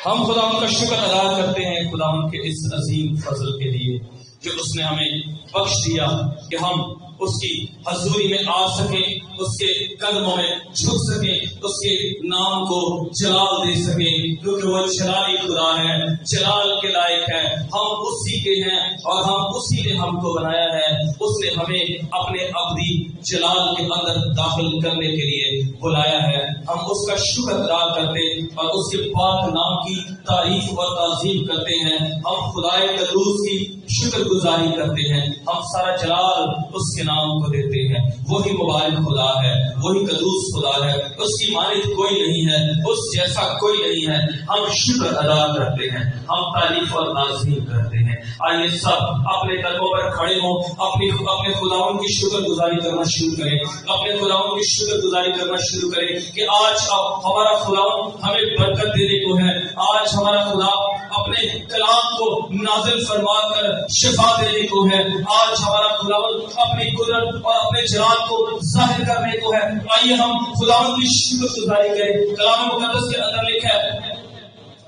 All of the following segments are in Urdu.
ہم خدا کا شکر ادا کرتے ہیں خدا کے اس عظیم فضل کے لیے جو اس نے ہمیں بخش دیا کہ ہم اس کی حضوری میں آ سکیں، اس کے قدموں میں جھک سکیں، اس کے نام کو جلال دے سکیں، کیونکہ وہ جلالی خدا ہے، جلال کے لائق ہے، ہم اسی کے ہیں اور ہم اسی نے ہم کو بنایا ہے۔ اس نے ہمیں اپنے ابدی جلال کے اندر داخل کرنے کے لیے بلایا ہے۔ ہم اس کا شکر ادا کرتے اور اس کے پاک نام کی تعریف اور تعظیم کرتے ہیں۔ ہم خدائے قدوس کی شکر گزاری کرتے ہیں، ہم سارا جلال اس کے نام کو دیتے ہیں۔ وہی مبارک خدا ہے، وہی قدوس خدا ہے، اس کی مانند کوئی نہیں ہے، اس جیسا کوئی نہیں ہے۔ ہم شکر ادا کرتے ہیں، ہم تعریف اور تعظیم کرتے ہیں۔ آئیے سب اپنے قدموں پر کھڑے ہوں، اپنے خداوند کی شکر گزاری کرنا شروع کریں، اپنے خداوند کی شکر گزاری کرنا شروع کریں کہ آج ہمارا خداوند ہمیں برکت دینے کو ہے۔ آج ہمارا خدا اپنے کلام کو نازل فرما کر شفا دینے کو ہے۔ آج ہمارا خداوند اپنی قدرت اور اپنے جلال کو ظاہر کرنے کو ہے۔ آئیے ہم خداوند کی شکر گزاری کریں۔ کلام مقدس کے اندر لکھا ہے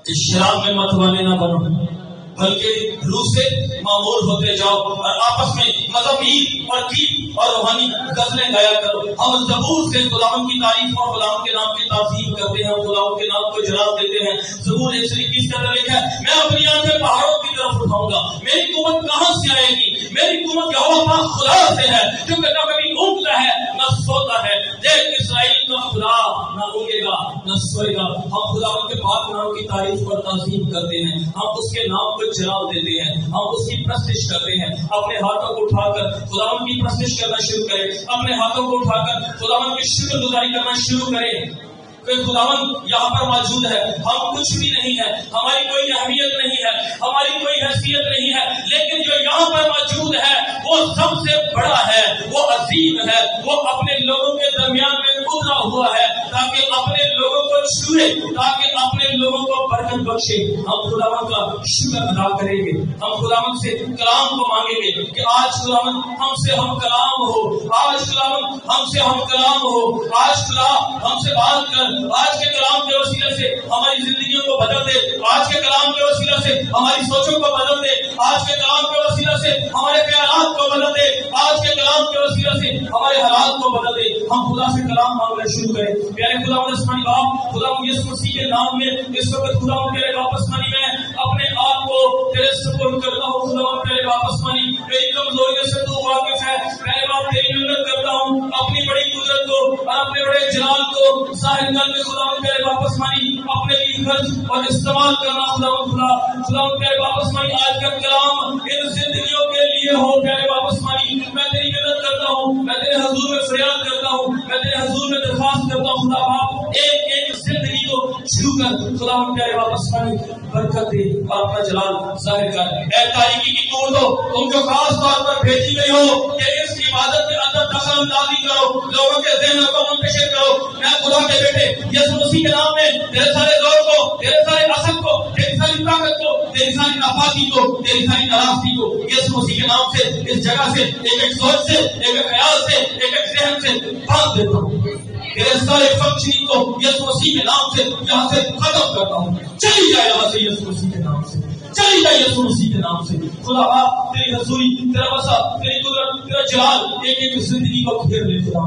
کہ شراب میں مت والے نہ بنو بلکہ روح سے معمور ہوتے جاؤ اور آپس میں مضامین اور گیت اور روحانی غزلیں گایا کرو۔ ہم زبور سے خداوند کی تعریف اور خداوند کے نام کی تعظیم کرتے ہیں، خداوند کے نام کو جلال دیتے ہیں۔ زبور 121 کے اندر لکھا ہے میں اپنی آنکھیں پہاڑوں کی طرف اٹھاؤں گا، میری قوت کہاں سے آئے گی؟ میری قوت یہوہ پاک خدا سے ہے جو کہ نہ کبھی اونگتا ہے نہ سوتا ہے۔ دیکھ اسرائیل کا خدا نہ اونگے گا نہ سوئے گا۔ ہم خداوند کے پاک نام کی تعریف اور تعظیم کرتے ہیں، ہم اس کے نام کو جلال دیتے ہیں، ہم اس کی پرستش کرتے ہیں۔ اپنے ہاتھوں کو اٹھا کر خداوند کی پرستش کرنا شروع کریں، اپنے ہاتھوں کو اٹھا کر خداوند کی شکر گزاری کرنا شروع کریں کہ خداوند یہاں پر موجود ہے۔ ہم کچھ بھی نہیں ہے، ہماری کوئی اہمیت نہیں ہے، ہماری کوئی حیثیت نہیں ہے، لیکن جو یہاں پر موجود ہے وہ سب سے بڑا ہے، وہ عظیم ہے، وہ اپنے لوگوں کے درمیان میں اترا ہوا ہے تاکہ اپنے لوگوں کو چھوئے، تاکہ اپنے لوگوں کو برکت بخشے۔ ہم خداوند کا شکر ادا کریں گے، ہم خداوند سے کلام کو مانگیں گے کہ آج خداوند ہم سے ہم کلام ہو، آج خداوند ہم سے ہم کلام ہو، آج خدا ہم سے بات کر، آج کے کلام کے وسیلے سے ہماری زندگیوں کو بدل دے، آج کے کلام کے وسیلے سے ہماری سوچوں کو بدل دے، آج کے کلام کے وسیلے سے ہمارے خیالات کو بدل دے، آج کے کلام کے وسیلے سے ہمارے حالات کو بدل دے۔ ہم خدا سے کلام مانگنا شروع کریں۔ پیارے خداوند آسمانی باپ، خداوند یسوع مسیح کے نام میں اس وقت خداوند تیرے واپس خانی میں اپنے آپ کو تیرے سپرد کرتا ہوں۔ خداوند تیرے واپس خانی میری کمزوریوں سے تو واقف ہے، میرے باپ تیری منت کرتا ہوں اپنی بڑی قدرت کو اور اپنے بڑے جلال کو ظاہر کر کے خداوند تیرے واپس خانی اپنے لیے خرچ اور استعمال کرنا۔ خداوند تیرے واپس خانی آج کا کلام ان زندگیوں کے لیے ہو۔ تیرے واپس خانی میں تیری منت کرتا ہوں، میں تیرے حضور میں فریاد کرتا ہوں، میں تیرے حضور میں درخواست کرتا ہوں خدا باپ ایک ایک زندگی کو چھو کر خداوند تیرے واپس خانی برکت دے اور اپنا جلال ظاہر کر۔ اے تاریکی کی قوتوں تم جو خاص طور پر بھیجی گئی ہو کہ اس عبادت کے اندر دخل اندازی کرو، لوگوں کے ذہنوں کو منتشر کرو۔ میں خدا کے بیٹے یسوع مسیح کے نام میں تیرے سارے زور کو، تیرے سارے اثر کو، تیری ساری طاقت کو، تیری ساری نفاذی کو، تیری ساری ناراضگی کو یسوع مسیح کے نام سے اس جگہ سے ایک ایک سوچ سے، ایک ایک خیال سے، ایک ایک ذہن سے باندھ دیتا ہوں۔ تیرے سارے فنکشننگ کو یسوع مسیح کے نام سے یہاں سے ختم کرتا ہوں۔ چلی جائے یہاں سے یسوع مسیح کے نام سے، چلی جائے یسوع مسیح کے نام سے۔ خدا باپ تیری حضوری، تیرا وسع، تیری قدرت، تیرا جلال ایک ایک زندگی کو گھیر لے خدا،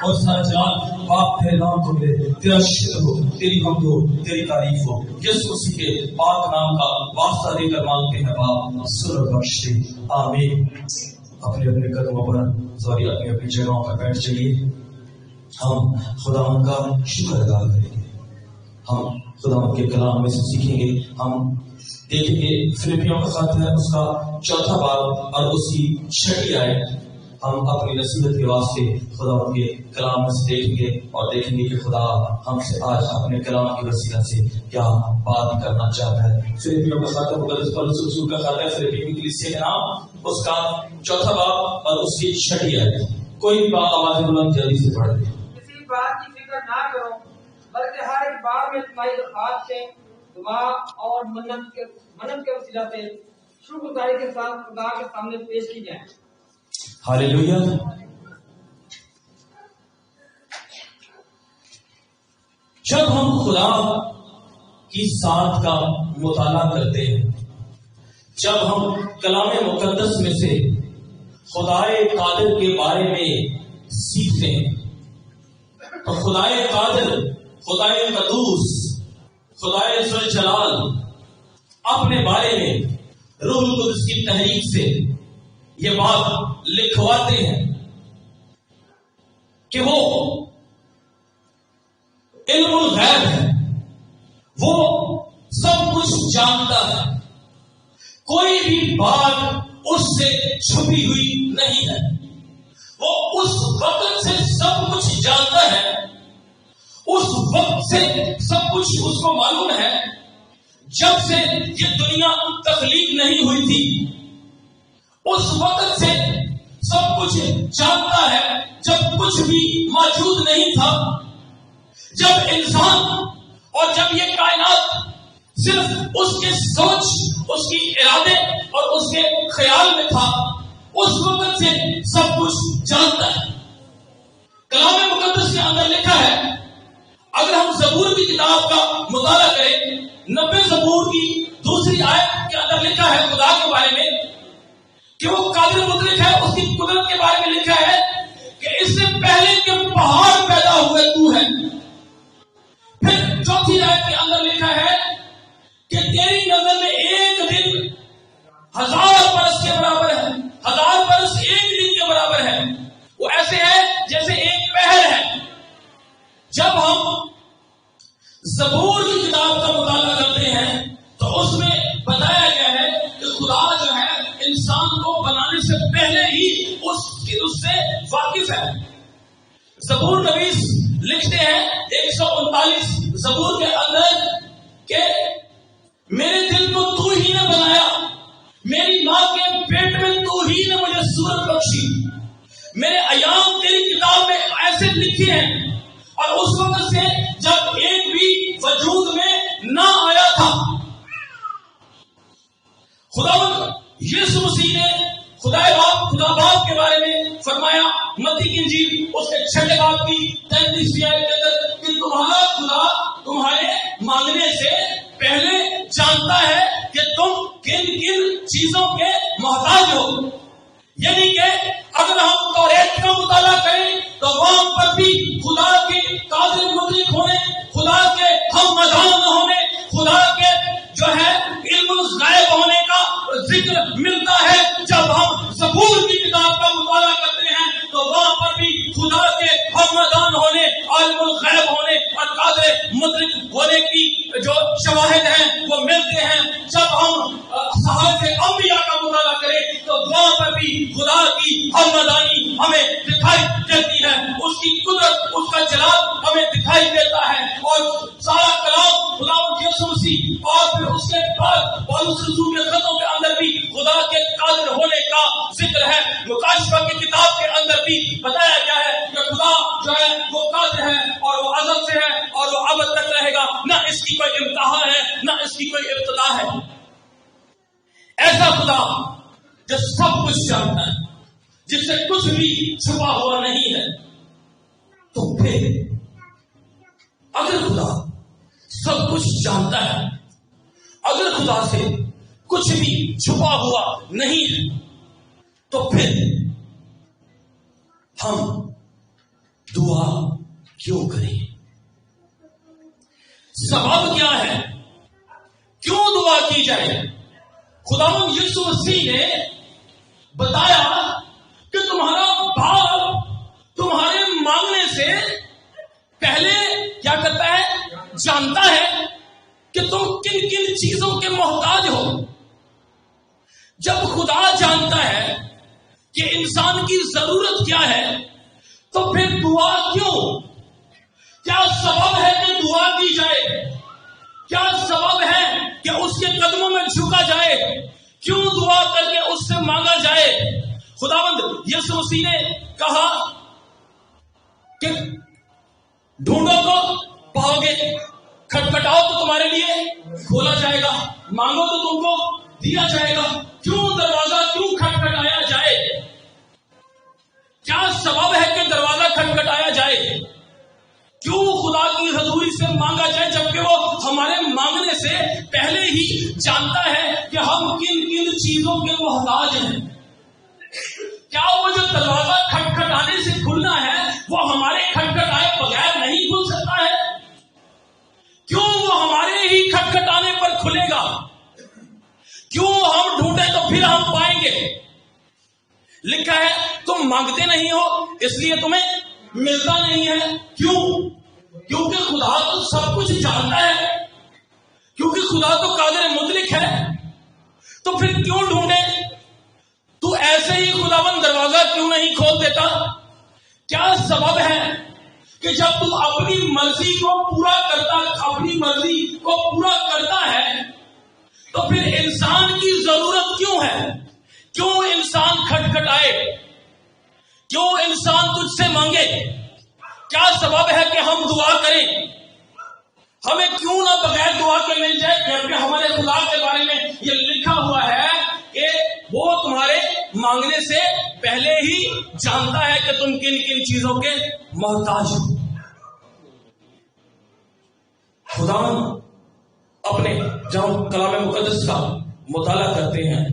اور سارا جلال باپ تیرے نام کو دے۔ تیرا شکر ہو، تیری حمد ہو، تیری تعریف ہو۔ یسوع مسیح کے پاک نام کا واسطہ دے کر مانگتے ہیں باپ، سن بخش دے، آمین۔ اپنے اپنے قدموں پر سوری اپنی اپنی جگہوں پر بیٹھ چلیے۔ ہم خدا کا شکر ادا کریں گے، ہم خدا کے کلام میں سے سیکھیں گے۔ ہم دیکھیں گے فلپیوں کا خط ہے، اس کا 4 باب اور اس کی 6 آیت۔ ہم اپنی نصیحت کے واسطے خدا کے کلام میں سے دیکھیں گے اور دیکھیں گے کہ خدا ہم سے آج اپنے کلام کی وسیلہ سے کیا بات کرنا چاہتا ہے۔ فلپیوں کا خط مقدس پولس رسول کا خط ہے، فلپی کی کلیسیا کا نام، اس کا 4 باب اور اس کی 6 آیت۔ کوئی بھی بات آواز بلند جلدی سے پڑھ دے۔ کسی بات کی فکر نہ کرو، بلکہ ہر ایک بات میں تمہاری درخواست سے دعا اور منت کے وسیلہ سے شکر گزاری کے ساتھ خدا کے سامنے پیش کی جائے۔ ہاللیلویا۔ جب ہم خدا کی ذات کا مطالعہ کرتے ہیں، جب ہم کلام مقدس میں سے خدائے قادر کے بارے میں سیکھتے ہیں تو خدائے قادر، خدائے قدوس، خدائے ذوالجلال اپنے بارے میں روح القدس کی تحریک سے یہ بات لکھواتے ہیں کہ وہ علم الغیب ہے، وہ سب کچھ جانتا ہے، کوئی بھی بات اس سے چھپی ہوئی نہیں ہے، وہ اس وقت سے سب کچھ جانتا ہے، اس وقت سے سب کچھ اس کو معلوم ہے جب سے یہ دنیا تخلیق نہیں ہوئی تھی، اس وقت سے سب کچھ جانتا ہے جب کچھ بھی موجود نہیں تھا، جب انسان اور جب یہ کائنات صرف اس کے سوچ، اس کی ارادے اور اس کے خیال میں تھا، اس وقت سے سب کچھ جانتا ہے۔ کلام مقدس کے اندر لکھا ہے، اگر ہم زبور کی کتاب کا مطالعہ کریں، 90 زبور کی دوسری آیت کے اندر لکھا ہے خدا کے بارے میں کہ وہ قادر مطلق ہے، اس کی قدرت کے بارے میں لکھا ہے کہ اس سے پہلے کہ پہاڑ پیدا ہوئے تو ہے۔ پھر چوتھی آیت کے اندر لکھا ہے کہ تیری نظر میں ایک دن 1000 برس کے برابر ہے، 1000 برس ایک دن کے برابر ہے، وہ ایسے ہے جیسے ایک پہر ہے۔ جب ہم زبور کی کتاب کا مطالعہ کرتے ہیں تو اس میں بتایا گیا ہے کہ خدا جو ہے انسان کو بنانے سے پہلے ہی اس سے واقف ہے۔ زبور نویس لکھتے ہیں 139 زبور کے اندر کہ میرے دل کو تو ہی نے بنایا، میری ماں کے پیٹ میں تو ہی نے مجھے صورت بخشی، میرے ایام تیری کتاب میں ایسے لکھے ہیں، اور اس وقت سے جب ایک بھی وجود میں نہ آیا تھا۔ خدا یسوع مسیح نے خدا باپ کے بارے میں فرمایا متی کی انجیل اس کے 6 باب کی 33 آیت کے اندر کہ تمہارا خدا تمہارے مانگنے سے پہلے جانتا ہے کہ تم کن کن چیزوں کے محتاج ہو۔ یعنی کہ اگر ہم توریت کا مطالعہ کریں تو وہاں پر بھی خدا کے قادر مطلق ہونے، خدا کے ہم مدان ہونے، خدا کے جو ہے علم الغیب ہونے کا ذکر ملتا ہے۔ جب ہم زبور کی کتاب کا مطالعہ کرتے ہیں تو وہاں پر بھی خدا کے ہم مدان ہونے، علم الغیب ہونے اور قادر مطلق ہونے کی جو شواہد ہیں وہ ملتے ہیں۔ جب ہم صحائف انبیاء کا مطالعہ کریں تو وہاں پر بھی خدا کی ہمدانی ہمیں دکھائی دیتی ہے، اس کی قدرت، اس کا جلال ہمیں دکھائی دیتا ہے، اور سارا کلام خدا یسوع مسیح اور پھر اس کے بعد پولس رسول کے خطوں کے اندر بھی خدا کے قادر ہونے کا ذکر ہے۔ مکاشفہ کی کتاب کے اندر بھی بتایا گیا ہے کہ خدا جو ہے وہ قادر ہے اور وہ ازل سے ہے اور وہ ابد تک رہے گا، نہ اس کی کوئی انتہا ہے نہ اس کی کوئی ابتدا ہے۔ ایسا خدا جو سب کچھ جانتا ہے، جس سے کچھ بھی چھپا ہوا نہیں ہے، تو پھر اگر خدا سب کچھ جانتا ہے، اگر خدا سے کچھ بھی چھپا ہوا نہیں ہے، تو پھر ہم دعا کیوں کریں؟ سبب کیا ہے؟ کیوں دعا کی جائے؟ خداوند یسوع مسیح نے بتایا کہ تمہارا باپ تمہارے مانگنے سے پہلے کیا کرتا ہے؟ جانتا ہے کہ تم کن کن چیزوں کے محتاج ہو۔ جب خدا جانتا ہے کہ انسان کی ضرورت کیا ہے تو پھر دعا کیوں؟ کیا سبب ہے کہ دعا کی جائے؟ کیا سبب ہے کہ اس کے قدموں میں جھکا جائے؟ کیوں دعا کر کے اس سے مانگا جائے؟ خداوند یسوع مسیح نے کہا کہ ڈھونڈو تو پاؤ گے، کھٹکھٹاؤ تو تمہارے لیے کھولا جائے گا، مانگو تو تم کو دیا جائے گا۔ کیوں دروازہ کیوں کھٹکھٹایا جائے؟ کیا سبب ہے کہ دروازہ کھٹکھٹایا جائے؟ کیوں خدا کی حضوری سے مانگا جائے جبکہ وہ ہمارے مانگنے سے پہلے ہی جانتا ہے کہ ہم کن کن چیزوں کے محتاج ہیں. کیا وہ جو دروازہ کھٹکھٹانے سے کھلنا ہے وہ ہمارے کھٹکھٹائے بغیر نہیں کھل سکتا ہے؟ کیوں وہ ہمارے ہی کھٹکھٹانے پر کھلے گا؟ کیوں ہم ڈھونڈیں تو پھر ہم پائیں گے؟ لکھا ہے تم مانگتے نہیں ہو اس لیے تمہیں ملتا نہیں ہے. کیوں؟ کیونکہ خدا تو سب کچھ جانتا ہے, کیونکہ خدا تو قادر مطلق ہے. تو پھر کیوں ڈھونڈے؟ تو ایسے ہی خداوند دروازہ کیوں نہیں کھول دیتا؟ کیا سبب ہے کہ جب تو اپنی مرضی کو پورا کرتا ہے تو پھر انسان کی ضرورت کیوں ہے؟ کیوں انسان کھٹکھٹائے؟ کیوں انسان تجھ سے مانگے؟ کیا سبب ہے کہ ہم دعا کریں؟ ہمیں کیوں نہ بغیر دعا کے مل جائے؟ کیونکہ ہمارے خدا کے بارے میں یہ لکھا ہوا ہے کہ وہ تمہارے مانگنے سے پہلے ہی جانتا ہے کہ تم کن کن چیزوں کے محتاج ہو. خدا اپنے جب ہم کلام مقدس کا مطالعہ کرتے ہیں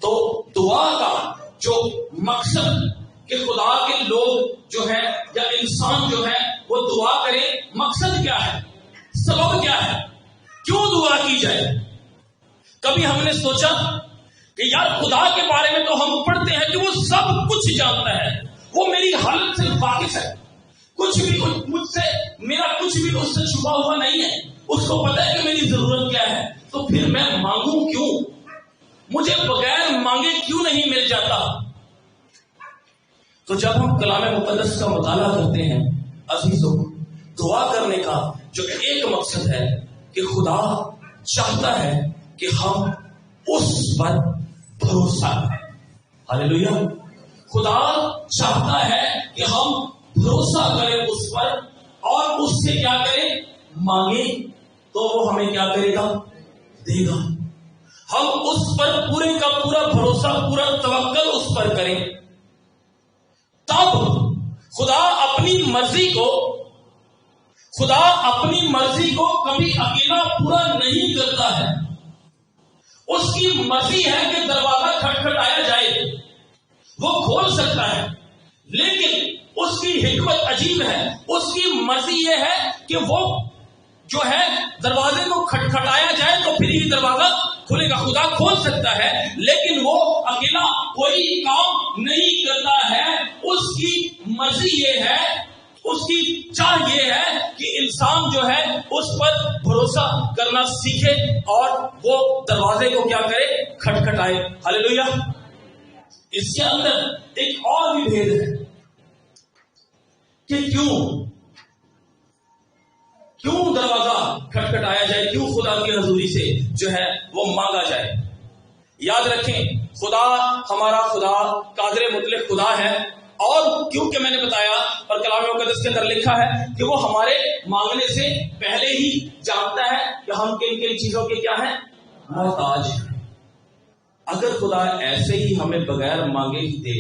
تو دعا کا جو مقصد کہ خدا کے لوگ جو ہے یا انسان جو ہے وہ دعا کرے, مقصد کیا ہے؟ سبب کیا ہے؟ کیوں دعا کی جائے؟ کبھی ہم نے سوچا کہ یار خدا کے بارے میں تو ہم پڑھتے ہیں کہ وہ سب کچھ جانتا ہے, وہ میری حالت سے واقف ہے, کچھ بھی مجھ سے میرا کچھ بھی اس سے چھپا ہوا نہیں ہے, اس کو پتا ہے کہ میری ضرورت کیا ہے, تو پھر میں مانگوں کیوں؟ مجھے بغیر مانگے کیوں نہیں مل جاتا؟ تو جب ہم کلام مقدس کا مطالعہ کرتے ہیں عزیزوں, دعا کرنے کا جو ایک مقصد ہے کہ خدا چاہتا ہے کہ ہم اس پر بھروسہ کریں. ہاللیلویا. خدا چاہتا ہے کہ ہم بھروسہ کریں اس پر اور اس سے کیا کریں؟ مانگیں تو وہ ہمیں کیا کرے گا؟ دے گا. ہم اس پر پورے کا پورا بھروسہ, پورا توکل اس پر کریں, تب خدا اپنی مرضی کو کبھی اکیلا پورا نہیں کرتا ہے. اس کی مرضی ہے کہ دروازہ کھٹکھٹایا جائے, وہ کھول سکتا ہے, لیکن اس کی حکمت عجیب ہے. اس کی مرضی یہ ہے کہ وہ جو ہے دروازے کو کھٹکھٹایا جائے تو پھر ہی دروازہ کھلے گا. خدا کھول سکتا ہے لیکن وہ اکیلا کوئی کام نہیں کرتا ہے. اس کی مرضی یہ ہے, اس کی چاہ یہ ہے کہ انسان جو ہے اس پر بھروسہ کرنا سیکھے اور وہ دروازے کو کیا کرے؟ کھٹکھٹائے. ہاللیلویا. اس کے اندر ایک اور بھی بھید ہے کہ کیوں دروازہ کھٹکھٹایا جائے, کیوں خدا کی حضوری سے جو ہے وہ مانگا جائے. یاد رکھیں خدا, ہمارا خدا قادر مطلق خدا ہے, اور کیونکہ میں نے بتایا اور کلام مقدس کے اندر لکھا ہے کہ وہ ہمارے مانگنے سے پہلے ہی جانتا ہے کہ ہم کن کن چیزوں کے کیا ہیں؟ محتاج ہیں. اگر خدا ایسے ہی ہمیں بغیر مانگے ہی دے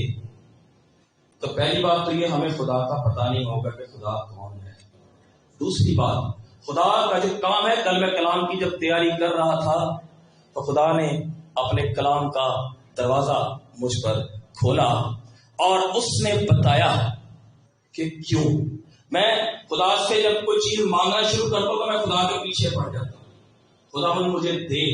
تو پہلی بات تو یہ ہمیں خدا کا پتہ نہیں ہوگا کہ خدا کون ہے. دوسری بات, خدا کا جو کام ہے, کل میں کلام کی جب تیاری کر رہا تھا تو خدا نے اپنے کلام کا دروازہ مجھ پر کھولا اور اس نے بتایا کہ کیوں. میں خدا سے جب کوئی چیز مانگنا شروع کرتا ہوں تو میں خدا کے پیچھے پڑ جاتا ہوں. خدا مجھے دے,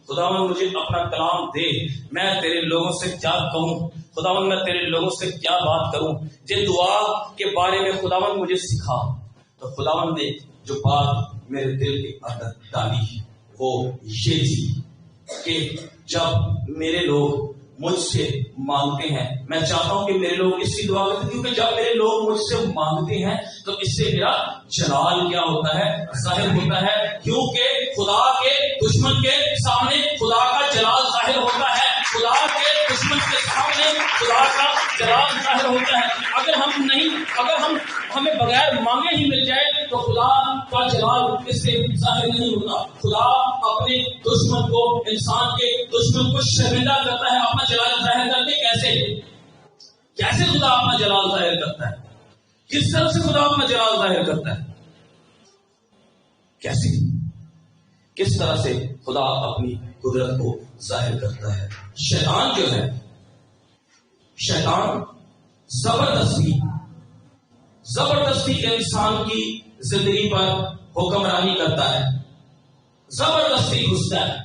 خدا مجھے اپنا کلام دے, میں تیرے لوگوں سے کیا کہوں, خدا میں تیرے لوگوں سے کیا بات کروں. یہ دعا کے بارے میں خدا مجھے سکھا. تو خدا نے جو بات میرے دل کے اندر ڈالی وہ یہ تھی کہ جب میرے لوگ مجھ سے مانگتے ہیں, میں چاہتا ہوں کہ میرے لوگ اس کی دعا کرتے, کیونکہ جب میرے لوگ مجھ سے مانگتے ہیں تو اس سے میرا جلال کیا ہوتا ہے؟ ظاہر ہوتا ہے. کیونکہ خدا کے دشمن کے سامنے خدا کا جلال ظاہر ہوتا ہے. خدا کے دشمن کے سامنے خدا کا جلال ظاہر ہوتا ہے. اگر ہمیں بغیر مانگے ہی مل جائے تو خدا کا جلال اس سے ظاہر نہیں ہوتا. خدا اپنے دشمن کو, انسان کے دشمن کو شرمندہ کرتا ہے اپنا جلال ظاہر کر کے. کیسے خدا اپنا جلال ظاہر کرتا ہے؟ کس طرح سے خدا اپنا جلال ظاہر کرتا ہے؟ کیسے کس طرح سے خدا اپنی قدرت کو ظاہر کرتا ہے. شیطان جو ہے، شیطان زبردستی انسان کی زندگی پر حکمرانی کرتا ہے، زبردستی گھستا ہے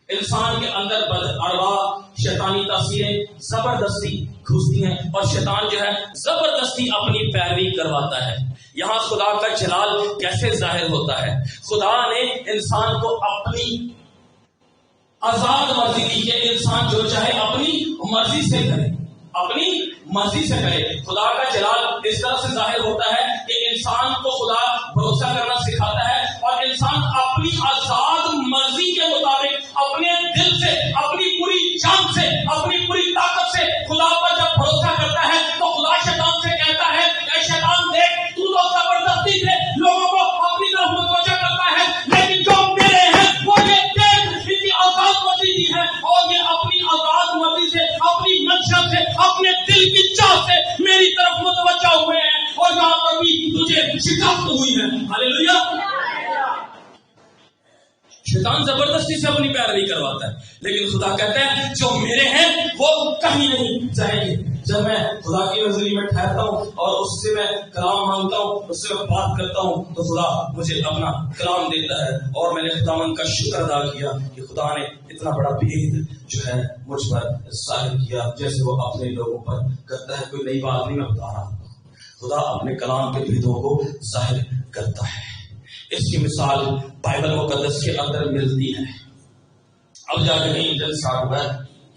انسان کے اندر. ارواح شیطانی تاثیریں زبردستی گھستی ہیں اور شیطان جو ہے زبردستی اپنی پیروی کرواتا ہے. یہاں خدا کا جلال کیسے ظاہر ہوتا ہے؟ خدا نے انسان کو اپنی آزاد مرضی دی کہ انسان جو چاہے اپنی مرضی سے کرے، اپنی مرضی سے کرے. خدا کا جلال اس طرح سے ظاہر ہوتا ہے کہ انسان کو خدا بھروسہ کرنا سکھاتا ہے اور انسان اپنی آزاد مرضی کے مطابق اپنے دل سے، اپنی پوری جان سے، اپنی پوری طاقت سے خدا پر جب بھروسہ کرتا ہے تو خدا شیطان سے کہتا ہے کہ شیطان دیکھ، تو زبردستی سے لوگوں کو اپنی طرف متوجہ کرتا ہے، لیکن جو میرے ہیں وہ یہ دیکھ ان کی آزاد مرضی دی ہے اور یہ اپنی آزاد مرضی سے، اپنی منشا سے، اپنے دل کی چاہ سے میری طرف متوجہ ہوئے ہیں اور یہاں پر بھی تجھے شکست ہوئی ہے. ہاللیلویا. شیطان زبردستی سے اپنی پیروی کرواتا ہے، لیکن خدا کہتا ہے جو میرے ہیں وہ کہیں نہیں جائیں گے. جب میں خدا کی نظری میں ٹھہرتا ہوں اور اس سے میں کلام مانگتا ہوں، اس سے میں بات کرتا ہوں، تو خدا مجھے اپنا کلام دیتا ہے. اور میں نے خداوند کا شکر ادا کیا کہ خدا نے اتنا بڑا بھید جو ہے مجھ پر ظاہر کیا، جیسے وہ اپنے لوگوں پر کرتا ہے. کوئی نئی بات نہیں میں بتا رہا ہوں، خدا اپنے کلام کے بھیدوں کو ظاہر کرتا ہے. اس کی مثال بائبل مقدس کے اندر ملتی ہے. اب جا کے نہیں انجن سٹارٹ ہوا ہے،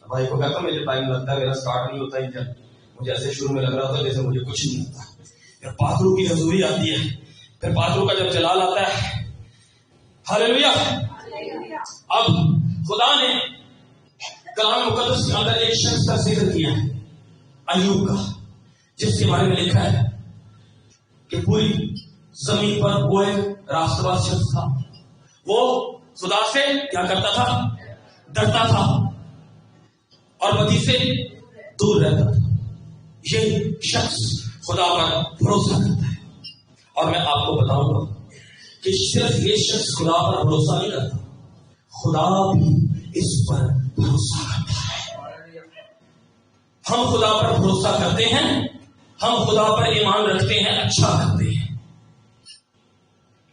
بھائی کو کہتا مجھے ٹائم لگتا ہے، میرا سٹارٹ نہیں ہوتا انجن. مجھے ایسے شروع میں لگ رہا تھا جیسے مجھے کچھ نہیں ہوتا. پھر پادرو کی حضوری آتی ہے، پھر پادرو کا جب جلال آتا ہے، ہاللیلویا. اب خدا نے کلام مقدس کے اندر ایک شخص کا ذکر کیا ہے، ایوب کا، جس کے بارے میں لکھا ہے کہ پوری زمین پر وہ ایک راست باز شخص تھا. وہ خدا سے کیا کرتا تھا؟ ڈرتا تھا اور بدی سے دور رہتا تھا. یہ شخص خدا پر بھروسہ کرتا ہے. اور میں آپ کو بتاؤں گا کہ صرف یہ شخص خدا پر بھروسہ نہیں کرتا، خدا بھی اس پر بھروسہ کرتا ہے. ہم خدا پر بھروسہ کرتے ہیں، ہم خدا پر ایمان رکھتے ہیں، اچھا کرتے ہیں،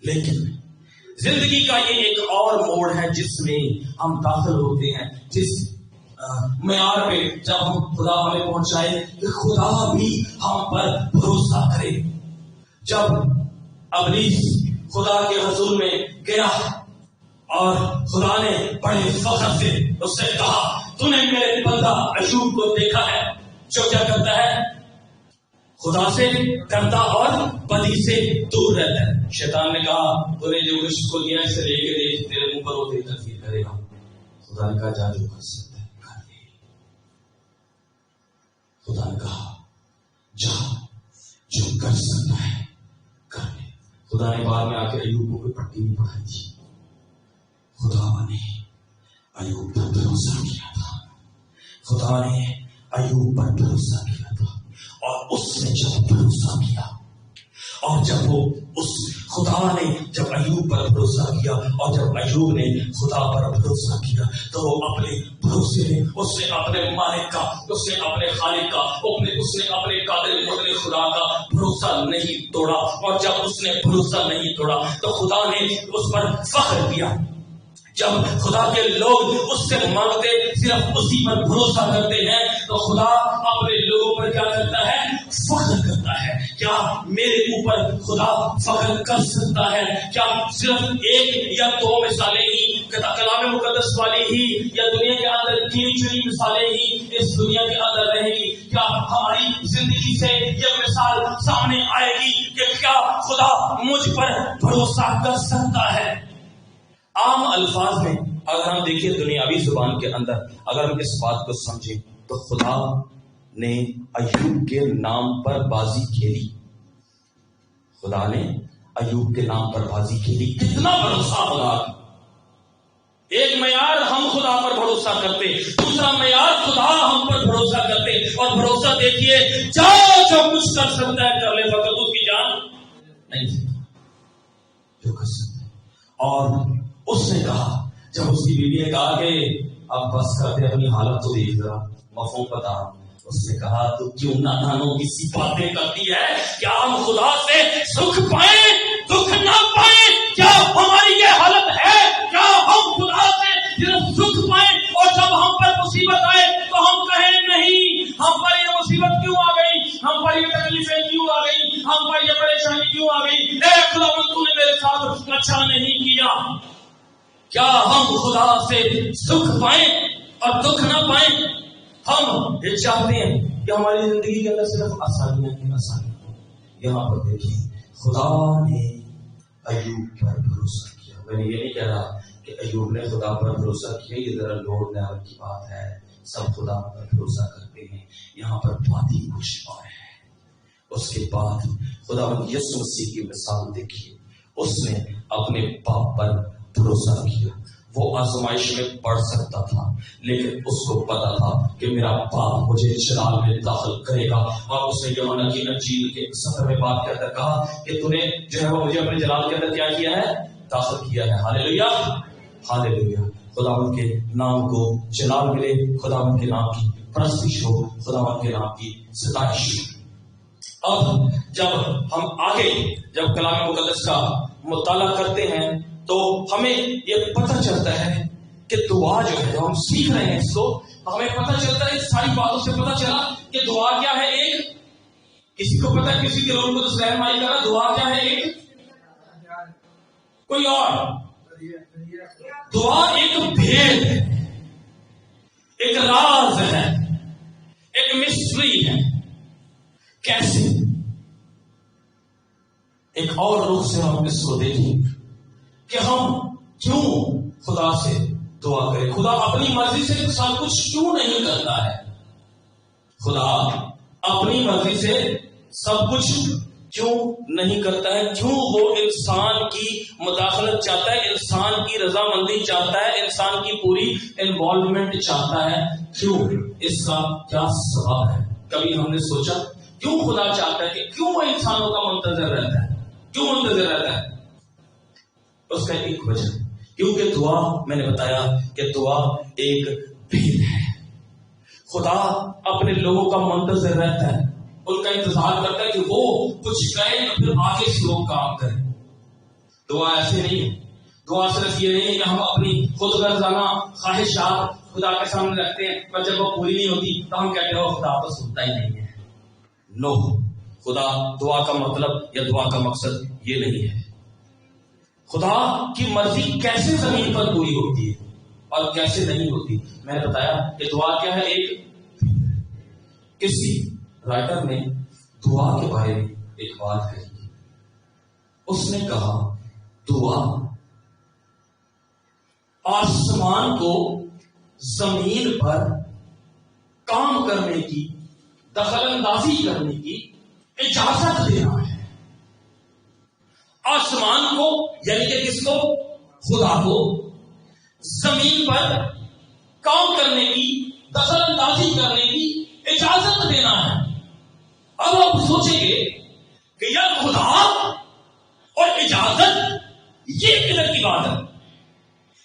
لیکن زندگی کا یہ ایک اور موڑ ہے جس میں ہم داخل ہوتے ہیں، جس معیار پہ جب ہم خدا ہمیں پہنچائے کہ خدا بھی ہم پر بھروسہ کرے. جب ابلیس خدا کے حضور میں گیا اور خدا نے بڑے فخر سے اس سے کہا تو نے میرے بندہ ایوب کو دیکھا ہے جو کیا کرتا ہے؟ خدا سے ڈرتا اور بدی سے دور رہتا ہے. شیطان نے کہا تو نے جو رشت کو دیا اسے لے کے دیکھ، تیرے منہ پر وہ تیری تکفیر کرے گا. خدا نے کہا جا جو کر سکتا ہے کر لے. خدا نے کہا جا جو کر سکتا ہے کر لے. خدا نے بعد میں آ کے ایوب کو کوئی پٹی نہیں پڑھائی تھی. خدا نے ایوب پر بھروسہ کیا تھا، خدا نے ایوب پر بھروسہ کیا تھا. اور اس نے جب بھروسہ کیا اور جب وہ اس خدا نے جب ایوب پر بھروسہ کیا اور جب ایوب نے خدا پر بھروسہ کیا تو وہ اپنے بھروسے میں اس نے اپنے مالک کا، اس نے اپنے خالق کا، اس نے اپنے قادر مطلق خدا کا بھروسہ نہیں توڑا. اور جب اس نے بھروسہ نہیں توڑا تو خدا نے اس پر فخر کیا. جب خدا کے لوگ اس سے مانگتے صرف اسی پر بھروسہ کرتے ہیں تو خدا اپنے لوگوں پر کیا کرتا ہے؟ فخر کرتا ہے. کیا میرے اوپر خدا فخر کر سکتا ہے؟ کیا صرف ایک یا دو مثالیں ہی کلام مقدس والی ہی یا دنیا کے اندر گنی چنی مثالیں ہی اس دنیا کے اندر رہے گی؟ کیا ہماری زندگی سے یہ مثال سامنے آئے گی کہ کیا خدا مجھ پر بھروسہ کر سکتا ہے؟ عام الفاظ میں اگر ہم دیکھیں دنیاوی زبان کے اندر اگر ہم اس بات کو سمجھیں تو خدا نے ایوب کے نام پر بازی کھیلی. خدا نے ایوب کے نام پر بازی کھیلی. کتنا بھروسہ خدا. ایک معیار ہم خدا پر بھروسہ کرتے، دوسرا معیار خدا ہم پر بھروسہ کرتے. اور بھروسہ دیکھیے جو کچھ کر سکتا ہے کر لے، فقط اس کی جان نہیں جو کر سکتا ہے. اور اس نے کہا، جب اس کی بیوی نے کہا کہ اب بس کرتے اپنی حالت تو دیکھ ذرا، مفہوم بتا، اس نے کہا تو کیوں نادانوں کی سی باتیں کرتی ہے؟ کیا ہم خدا سے سکھ پائیں دکھ نہ پائیں؟ کیا ہماری یہ حالت ہے؟ کیا ہم خدا سے صرف سکھ پائیں اور جب ہم پر مصیبت آئے تو ہم کہیں نہیں ہم پر یہ مصیبت کیوں آ گئی، ہم پر یہ تکلیفیں کیوں آ گئی، ہم پر یہ پریشانی کیوں آ گئی، اے خداوند تو نے میرے ساتھ اچھا نہیں کیا؟ کیا ہم خدا سے سکھ پائیں اور دکھ نہ پائیں؟ ہم یہ چاہتے ہیں کہ ہماری زندگی کے اندر صرف آسانیاں ہی آسانیاں ہوں۔ یہاں پر دیکھیں، خدا نے ایوب پر بھروسہ کیا۔ میں نے یہ نہیں کہہ رہا کہ ایوب نے خدا پر بھروسہ کیا، یہ ذرا لوڈ لیول کی بات ہے، سب خدا پر بھروسہ کرتے ہیں، یہاں پر بات ہی کچھ اور ہے۔ اس کے بعد خدا یسوع مسیح کی مثال دیکھیے، اس نے اپنے باپ پر بھروسہ کیا۔ وہ آزمائش میں پڑ سکتا تھا لیکن اس کو پتا تھا کہ میرا باپ مجھے جلال میں داخل کرے گا، اور اس نے یوحنا کی انجیل کے سفر میں بات کر کر کہا کہ تو نے جو ہے وہ مجھے اپنے جلال کے اندر کیا کیا ہے؟ داخل کیا ہے۔ ہاللیلویا، ہاللیلویا، خداوند کے نام کو جلال ملے، خداوند کے نام کی پرستش ہو، خداوند کے نام کی ستائش ہو۔ اب جب ہم آگے جب کلام مقدس کا مطالعہ کرتے ہیں تو ہمیں یہ پتہ چلتا ہے کہ دعا جو ہے ہم سیکھ رہے ہیں، اس کو ہمیں پتہ چلتا ہے، ساری باتوں سے پتہ چلا کہ دعا کیا ہے۔ ایک کسی کو پتہ ہے، کسی کے روح کو تو رہنمائی کرا، دعا کیا ہے؟ ایک کوئی اور دعا ایک بھید ہے، ایک راز ہے، ایک مسٹری ہے۔ کیسے؟ ایک اور روح سے ہم اس کو دیکھیں کہ ہم کیوں خدا سے دعا کریں۔ خدا اپنی مرضی سے سب کچھ کیوں نہیں کرتا ہے؟ خدا اپنی مرضی سے سب کچھ کیوں نہیں کرتا ہے؟ کیوں وہ انسان کی مداخلت چاہتا ہے، انسان کی رضامندی چاہتا ہے، انسان کی پوری انوالومنٹ چاہتا ہے؟ کیوں؟ اس کا کیا سبب ہے؟ کبھی ہم نے سوچا کیوں خدا چاہتا ہے کہ کیوں وہ انسانوں کا منتظر رہتا ہے؟ کیوں منتظر رہتا ہے؟ اس کا ایک وجہ، کیونکہ دعا، میں نے بتایا کہ دعا ایک بھید ہے۔ خدا اپنے لوگوں کا منتظر رہتا ہے، ان کا انتظار کرتا ہے کہ وہ کچھ کریں اور پھر آگے سے وہ کام کریں۔ دعا ایسے نہیں ہے، دعا صرف یہ نہیں ہے کہ ہم اپنی خود غرضانہ خواہشات خدا کے سامنے رکھتے ہیں اور جب وہ پوری نہیں ہوتی تو ہم کہتے ہیں خدا تو سنتا ہی نہیں ہے۔ نو، خدا دعا کا مطلب یا دعا کا مقصد یہ نہیں ہے۔ خدا کی مرضی کیسے زمین پر پوری ہوتی ہے اور کیسے نہیں ہوتی؟ میں نے بتایا کہ دعا کیا ہے؟ ایک کسی رائٹر نے دعا کے بارے میں ایک بات کہی، اس نے کہا دعا آسمان کو زمین پر کام کرنے کی، دخل اندازی کرنے کی اجازت دینا ہے۔ آسمان کو یعنی کہ کس کو؟ خدا کو زمین پر کام کرنے کی، دخل اندازی کرنے کی اجازت دینا ہے۔ اب آپ سوچیں گے کہ یا خدا اور اجازت یہ کدھر کی بات ہے؟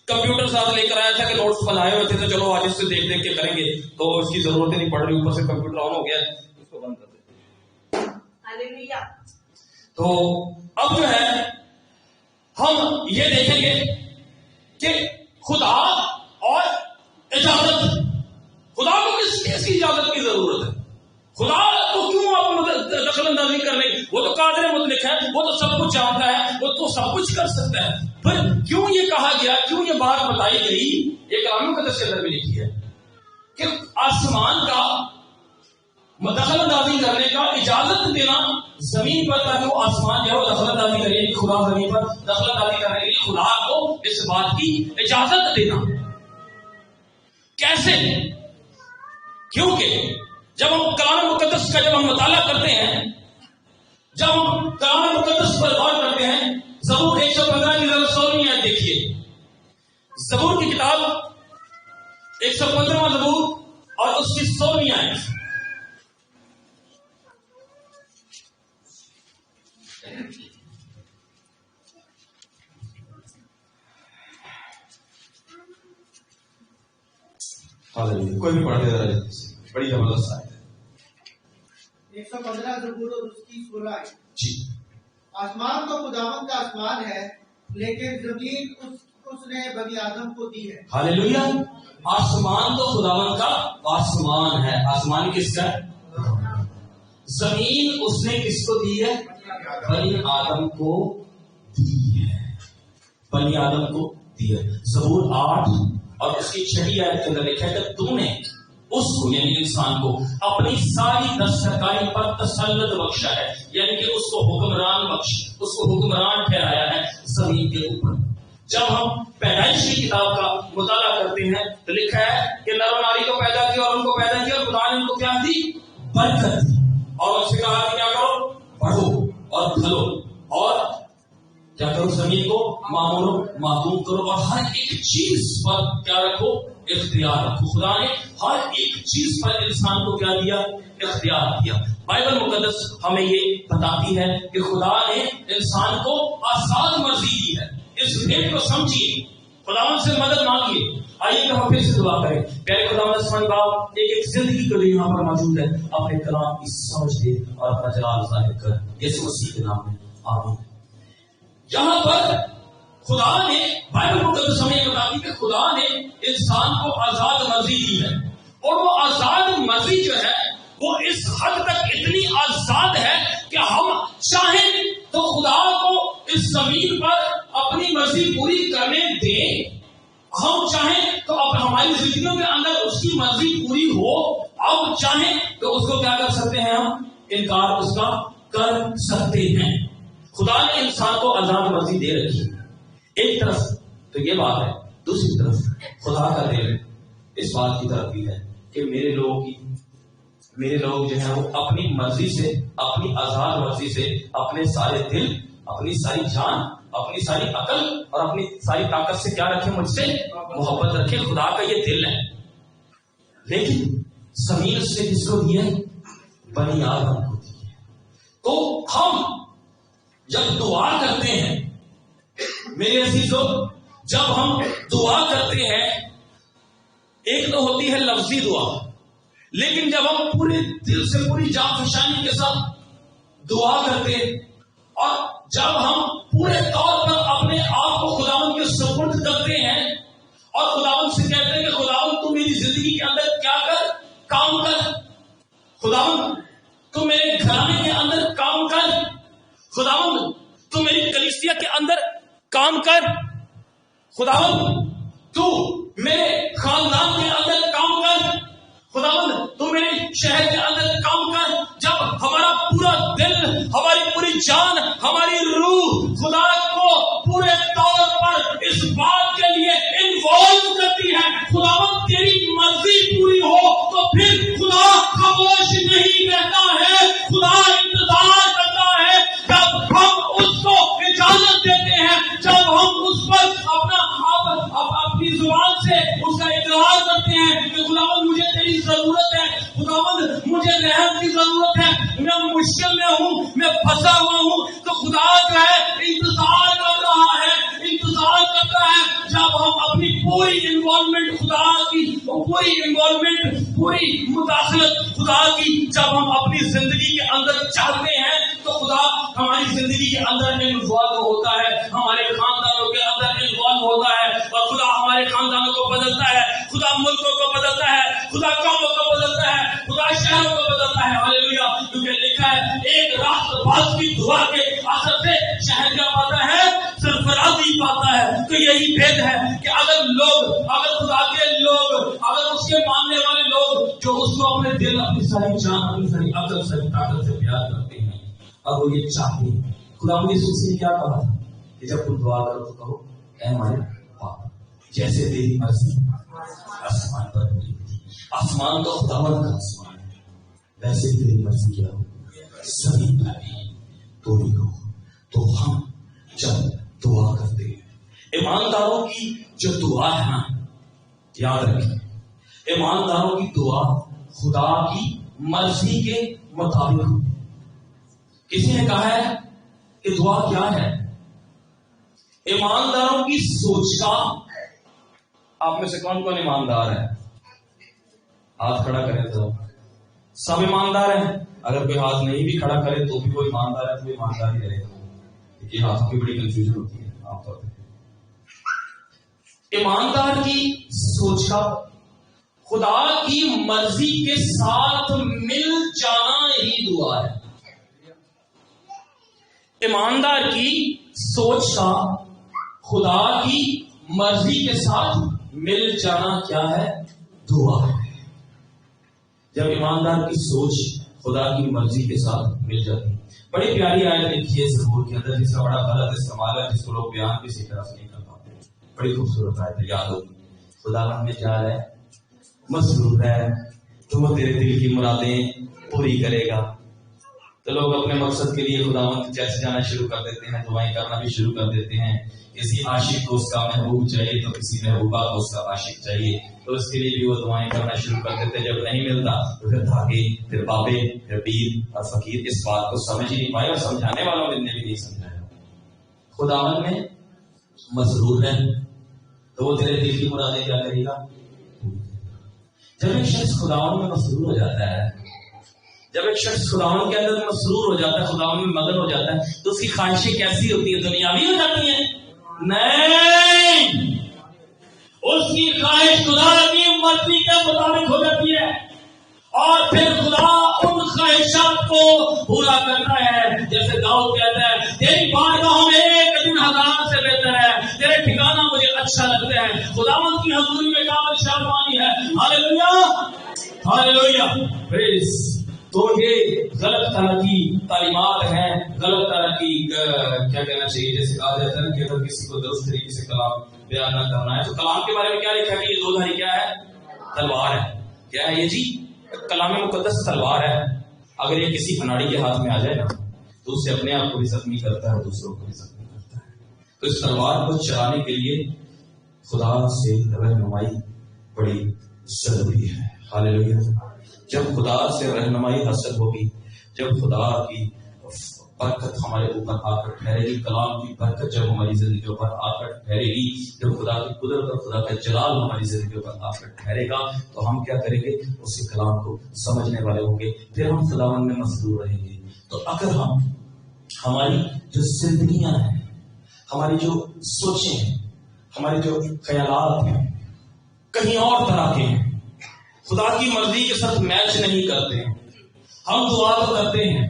کمپیوٹر ساتھ لے کر آیا تھا کہ نوٹس بنائے ہوئے تھے تو چلو آج اس سے دیکھ دیکھ کے کریں گے، تو اس کی ضرورت ہی نہیں پڑ رہی، اوپر سے کمپیوٹر آن ہو گیا، اس کو بند کر دیتے۔ تو اب جو ہے ہم یہ دیکھیں گے کہ خدا اور اجازت، خدا کو کس چیز کی اجازت کی ضرورت ہے؟ خدا کو کیوں آپ دخل اندازی کر رہے ہیں؟ وہ تو قادر مطلق ہے، وہ تو سب کچھ جانتا ہے، وہ تو سب کچھ کر سکتا ہے، پھر کیوں یہ کہا گیا، کیوں یہ بات بتائی گئی؟ یہ کلام مقدس کے اندر بھی لکھی ہے کہ آسمان کا دخل اندازی کرنے کا اجازت دینا زمین پر، تاکہ وہ آسمان جو ہے وہ دخل اندازی کرے، خدا زمین پر دخل اندازی کرنے کے لیے خدا کو اس بات کی اجازت دینا۔ کیسے؟ کیونکہ جب ہم کلام مقدس کا جب ہم مطالعہ کرتے ہیں، جب ہم کلام مقدس پر غور کرتے ہیں، زبور 115 کی ذرا 16ویں آیت دیکھیے، زبور کی کتاب 115واں زبور اور اس کی 16ویں آیت۔ کوئی بھی پڑھ دے رہا ہے، بڑی زبردست آیت ہے۔ 115 زبور اور اس کی سورہ ہے۔ جی، آسمان تو خداوند کا آسمان ہے، لیکن زمین اس نے بنی آدم کو دی ہے۔ ہاللیلویا۔ آسمان تو خداوند کا آسمان ہے، آسمان کس کا ہے؟ زمین اس نے کس کو دی ہے؟ بنی آدم کو دی ہے، بنی آدم کو دی ہے۔ زبور 8 اور اس کی 6 آیت کے اندر لکھا ہے کہ تو نے اس کو یعنی انسان کو اپنی ساری دستکاری پر تسلط بخشا ہے، یعنی کہ اس کو حکمران بخش، اس کو حکمران ٹھہرایا ہے زمین کے اوپر۔ جب ہم پیدائش کی کتاب کا مطالعہ کرتے ہیں تو لکھا ہے کہ نر و ناری کو پیدا کیا اور ان کو پیدا کیا، خدا نے ان کو کیا دی؟ برکت دی، اور ان سے کہا کہ کیا کرو؟ بڑھو اور پھلو، اور کیا کرو؟ زمین کو معمور و محکوم کرو، اور ہر ایک چیز پر کیا رکھو؟ اختیار رکھو۔ خدا نے ہر ایک چیز پر انسان کو کیا دیا؟ اختیار دیا۔ بائبل مقدس ہمیں یہ بتاتی ہے کہ خدا نے انسان کو آزاد مرضی دی ہے۔ اس بات کو سمجھیے، خداوند سے مدد مانگیے۔ آئیے کہ ہم پھر سے دعا کریں۔ پیارے خداوند آسمانی باپ، ایک زندگی کے لیے یہاں پر موجود ہے، اپنے کلام کی سمجھ دے اور اپنا جلال ظاہر کر، یسوع مسیح کے نام میں آمین۔ یہاں پر خدا نے بائبل مقدس ہمیں بتاتی کہ خدا نے انسان کو آزاد مرضی دی ہے، اور وہ آزاد مرضی جو ہے وہ اس حد تک اتنی آزاد ہے کہ ہم چاہیں تو خدا کو اس زمین پر اپنی مرضی پوری کرنے دیں، ہم چاہیں تو اب ہماری زندگیوں کے اندر اس کی مرضی پوری ہو، اب چاہیں تو اس کو کیا کر سکتے ہیں؟ ہم انکار اس کا کر سکتے ہیں۔ خدا نے انسان کو آزاد مرضی دے رکھی ہے۔ ایک طرف تو یہ بات ہے، دوسری طرف خدا کا دل اس بات کی طرف بھی ہے کہ میرے لوگ جو ہیں وہ اپنی مرضی سے، اپنی آزاد مرضی سے اپنے سارے دل، اپنی ساری جان، اپنی ساری عقل اور اپنی ساری طاقت سے کیا رکھیں؟ مجھ سے محبت رکھیں۔ خدا کا یہ دل ہے۔ لیکن زمین سے کس کو دی ہے؟ بنی آدم کو دی ہے۔ تو ہم جب دعا کرتے ہیں میرے عزیزو، جب ہم دعا کرتے ہیں، ایک تو ہوتی ہے لفظی دعا، لیکن جب ہم پورے دل سے، پوری جان فشانی کے ساتھ دعا کرتے ہیں، اور جب ہم پورے طور پر اپنے آپ کو خداوند کے سپرد کرتے ہیں اور خداوند سے کہتے ہیں کہ خداوند تو میری زندگی کے اندر کیا کر؟ کام کر۔ خداوند تو میرے گھرانے کے اندر کام کر۔ خداوند تو میری کلیسیا کے اندر کام کر۔ خداوند تو میرے خاندان کے اندر کام کر۔ خداوند تو میرے شہر کے اندر کام کر۔ جب ہمارا پورا دل، ہماری پوری جان، ہماری روح خدا کو پورے طور پر اس بات کے لیے انوالو کرتی ہے خداوند تیری مرضی پوری ہو، تو پھر خدا خاموش نہیں رہتا ہے، خدا انتظار کرتا ہے جب ہم اس کو اجازت دیتے ہیں، جب ہم اس پر اپنی زبان سے اس کا اقرار کرتے ہیں کہ خداوند مجھے تیری ضرورت ہے، خداوند مجھے رحم کی ضرورت ہے، میں مشکل میں ہوں، میں پھنسا ہوا ہوں، تو خدا جو ہے انتظار کر رہا ہے، انتظار کرتا ہے جب ہم اپنی پوری انوالومنٹ خدا کی، پوری انوالومنٹ، پوری مداخلت خدا کی جب ہم اپنی زندگی کے اندر چاہتے ہیں، تو خدا ہماری زندگی کے اندر انوالو ہوتا ہے، ہمارے خاندانوں کے اندر انوالو ہوتا ہے، اور خدا ہمارے خاندانوں کو بدلتا ہے، خدا ملکوں کو بدلتا ہے، خدا قوموں کو بدلتا ہے، خدا شہروں کو بدلتا ہے۔ ہاللیلویا۔ کیونکہ لکھا ہے ایک راست باز کی دعا کے اثر سے شہر کیا پاتا ہے؟ سرفرازی پاتا ہے۔ تو یہی بھید ہے کہ اگر خدا کے لوگ، اگر اس کے ماننے والے لوگ جو اس کو اپنے دل، اپنی ساری جان، اپنی ساری عقل، ساری طاقت سے پیار کرتے ہیں اور وہ یہ چاہتے ہیں، خدا مجھے نے کیا کہا تھا کہ جب تم دعا کرو تو کہو اے ہمارے باپ جیسے تیری مرضی آسمان پر ہوئی۔ آسمان تو خداوند کا آسمان ہے، ویسے تیری مرضی کیا ہو زمین پر بھی تو ہی ہو۔ تو ہم جب دعا کرتے ہیں، ایمانداروں کی جو دعا ہے نا، یاد رکھیں، ایمانداروں کی دعا خدا کی مرضی کے مطابق ہو۔ کسی نے کہا ہے کہ دعا کیا ہے؟ ایمانداروں کی سوچ کا۔ آپ میں سے کون کون ایماندار ہے؟ ہاتھ کھڑا کریں تو سب ایماندار ہیں. اگر کوئی ہاتھ نہیں بھی کھڑا کرے تو بھی وہ ایماندار ہے, تو ایماندار ہی رہے گا. یہ ہاتھوں کی بڑی کنفیوژن ہوتی ہے عام طور پہ. ایماندار کی سوچ کا خدا کی مرضی کے ساتھ مل جانا ہی دعا ہے. ایماندار کی سوچ کا خدا کی مرضی کے ساتھ مل جانا کیا ہے؟ دعا ہے. جب ایماندار کی سوچ خدا کی مرضی کے ساتھ مل جاتی. بڑی پیاری آیت لکھی ہے زبور کے اندر جس کا بڑا غلط استعمال ہے, جس کو لوگ بیان کسی طرح سے نہیں کر پاتے. بڑی خوبصورت آیت ہے, یاد ہوگی. خدا میں جا رہا ہے, مسرور ہے, تو وہ تیرے دل کی مرادیں پوری کرے گا. تو لوگ اپنے مقصد کے لیے خداوند کے جیسے جانا شروع کر دیتے ہیں, دعائیں کرنا بھی شروع کر دیتے ہیں. کسی عاشق کو اس کا محبوب چاہیے تو کسی محبوبہ کو اس کا عاشق چاہیے, تو اس کے لیے بھی وہ دعائیں کرنا شروع کر دیتے. جب نہیں ملتا تو پھر دھاگے, پھر بابے, پھر پیر اور فقیر اس بات کو سمجھ ہی نہیں پائے, اور سمجھانے والوں نے بھی نہیں سمجھایا. خداوند میں مسرور ہے تو وہ تیرے دل کی مرادیں کیا کرے گا؟ جب ایک شخص خداوند میں مسرور ہو جاتا ہے, جب ایک شخص خداوند کے اندر مسرور ہو جاتا ہے, خداوند میں مگن ہو جاتا ہے, تو اس کی خواہشیں کیسی ہوتی ہیں؟ دنیاوی ہو جاتی ہیں؟ نہیں, اس کی خواہش خدا کی مرضی کے مطابق ہو جاتی ہے, اور پھر خدا ان خواہشات کو پورا کرتا ہے. جیسے داؤد کہتا ہے, تیری بارگاہوں میں ایک دن 1000 سے بہتر ہے, تیرے ٹھکانہ مجھے اچھا لگتا ہے. خداوند کی حضوری میں کامل شادمانی ہے. ہاللیلویہ, ہاللیلویہ, پریز. تو یہ غلط طرح کی تعلیمات ہیں, غلط طرح کی کیا کہنا چاہیے, جیسے کہا جاتا ہے کہ اگر کسی کو درست طریقے سے کلام بیان نہ کرنا ہے, تو کلام کے بارے میں کیا لکھا ہے کہ یہ دو دھاری کیا ہے؟ تلوار ہے. کیا ہے یہ جی؟ کلام مقدس تلوار ہے. اگر یہ کسی اناڑی کے ہاتھ میں آ جائے نا تو اس سے اپنے آپ کو بھی زخمی کرتا ہے, دوسروں کو بھی زخمی کرتا ہے. تو اس تلوار کو چلانے کے لیے خدا سے رہنمائی بڑی ضروری ہے. ہاللیلویہ. جب خدا سے رہنمائی حاصل ہوگی, جب خدا کی برکت ہمارے اوپر آ کر ٹھہرے گی, کلام کی برکت جب ہماری زندگیوں پر آ کر ٹھہرے گی, جب خدا کی قدرت اور خدا کا جلال ہماری زندگیوں پر آ کر ٹھہرے گا, تو ہم کیا کریں گے؟ اسی کلام کو سمجھنے والے ہوں گے, پھر ہم خداوند میں مسرور رہیں گے. تو اگر ہم ہماری جو زندگیاں ہیں, ہماری جو سوچیں ہیں, ہمارے جو خیالات ہیں کہیں اور طرح کے ہیں, خدا کی مرضی کے ساتھ میچ نہیں کرتے ہیں, ہم دعا تو کرتے ہیں,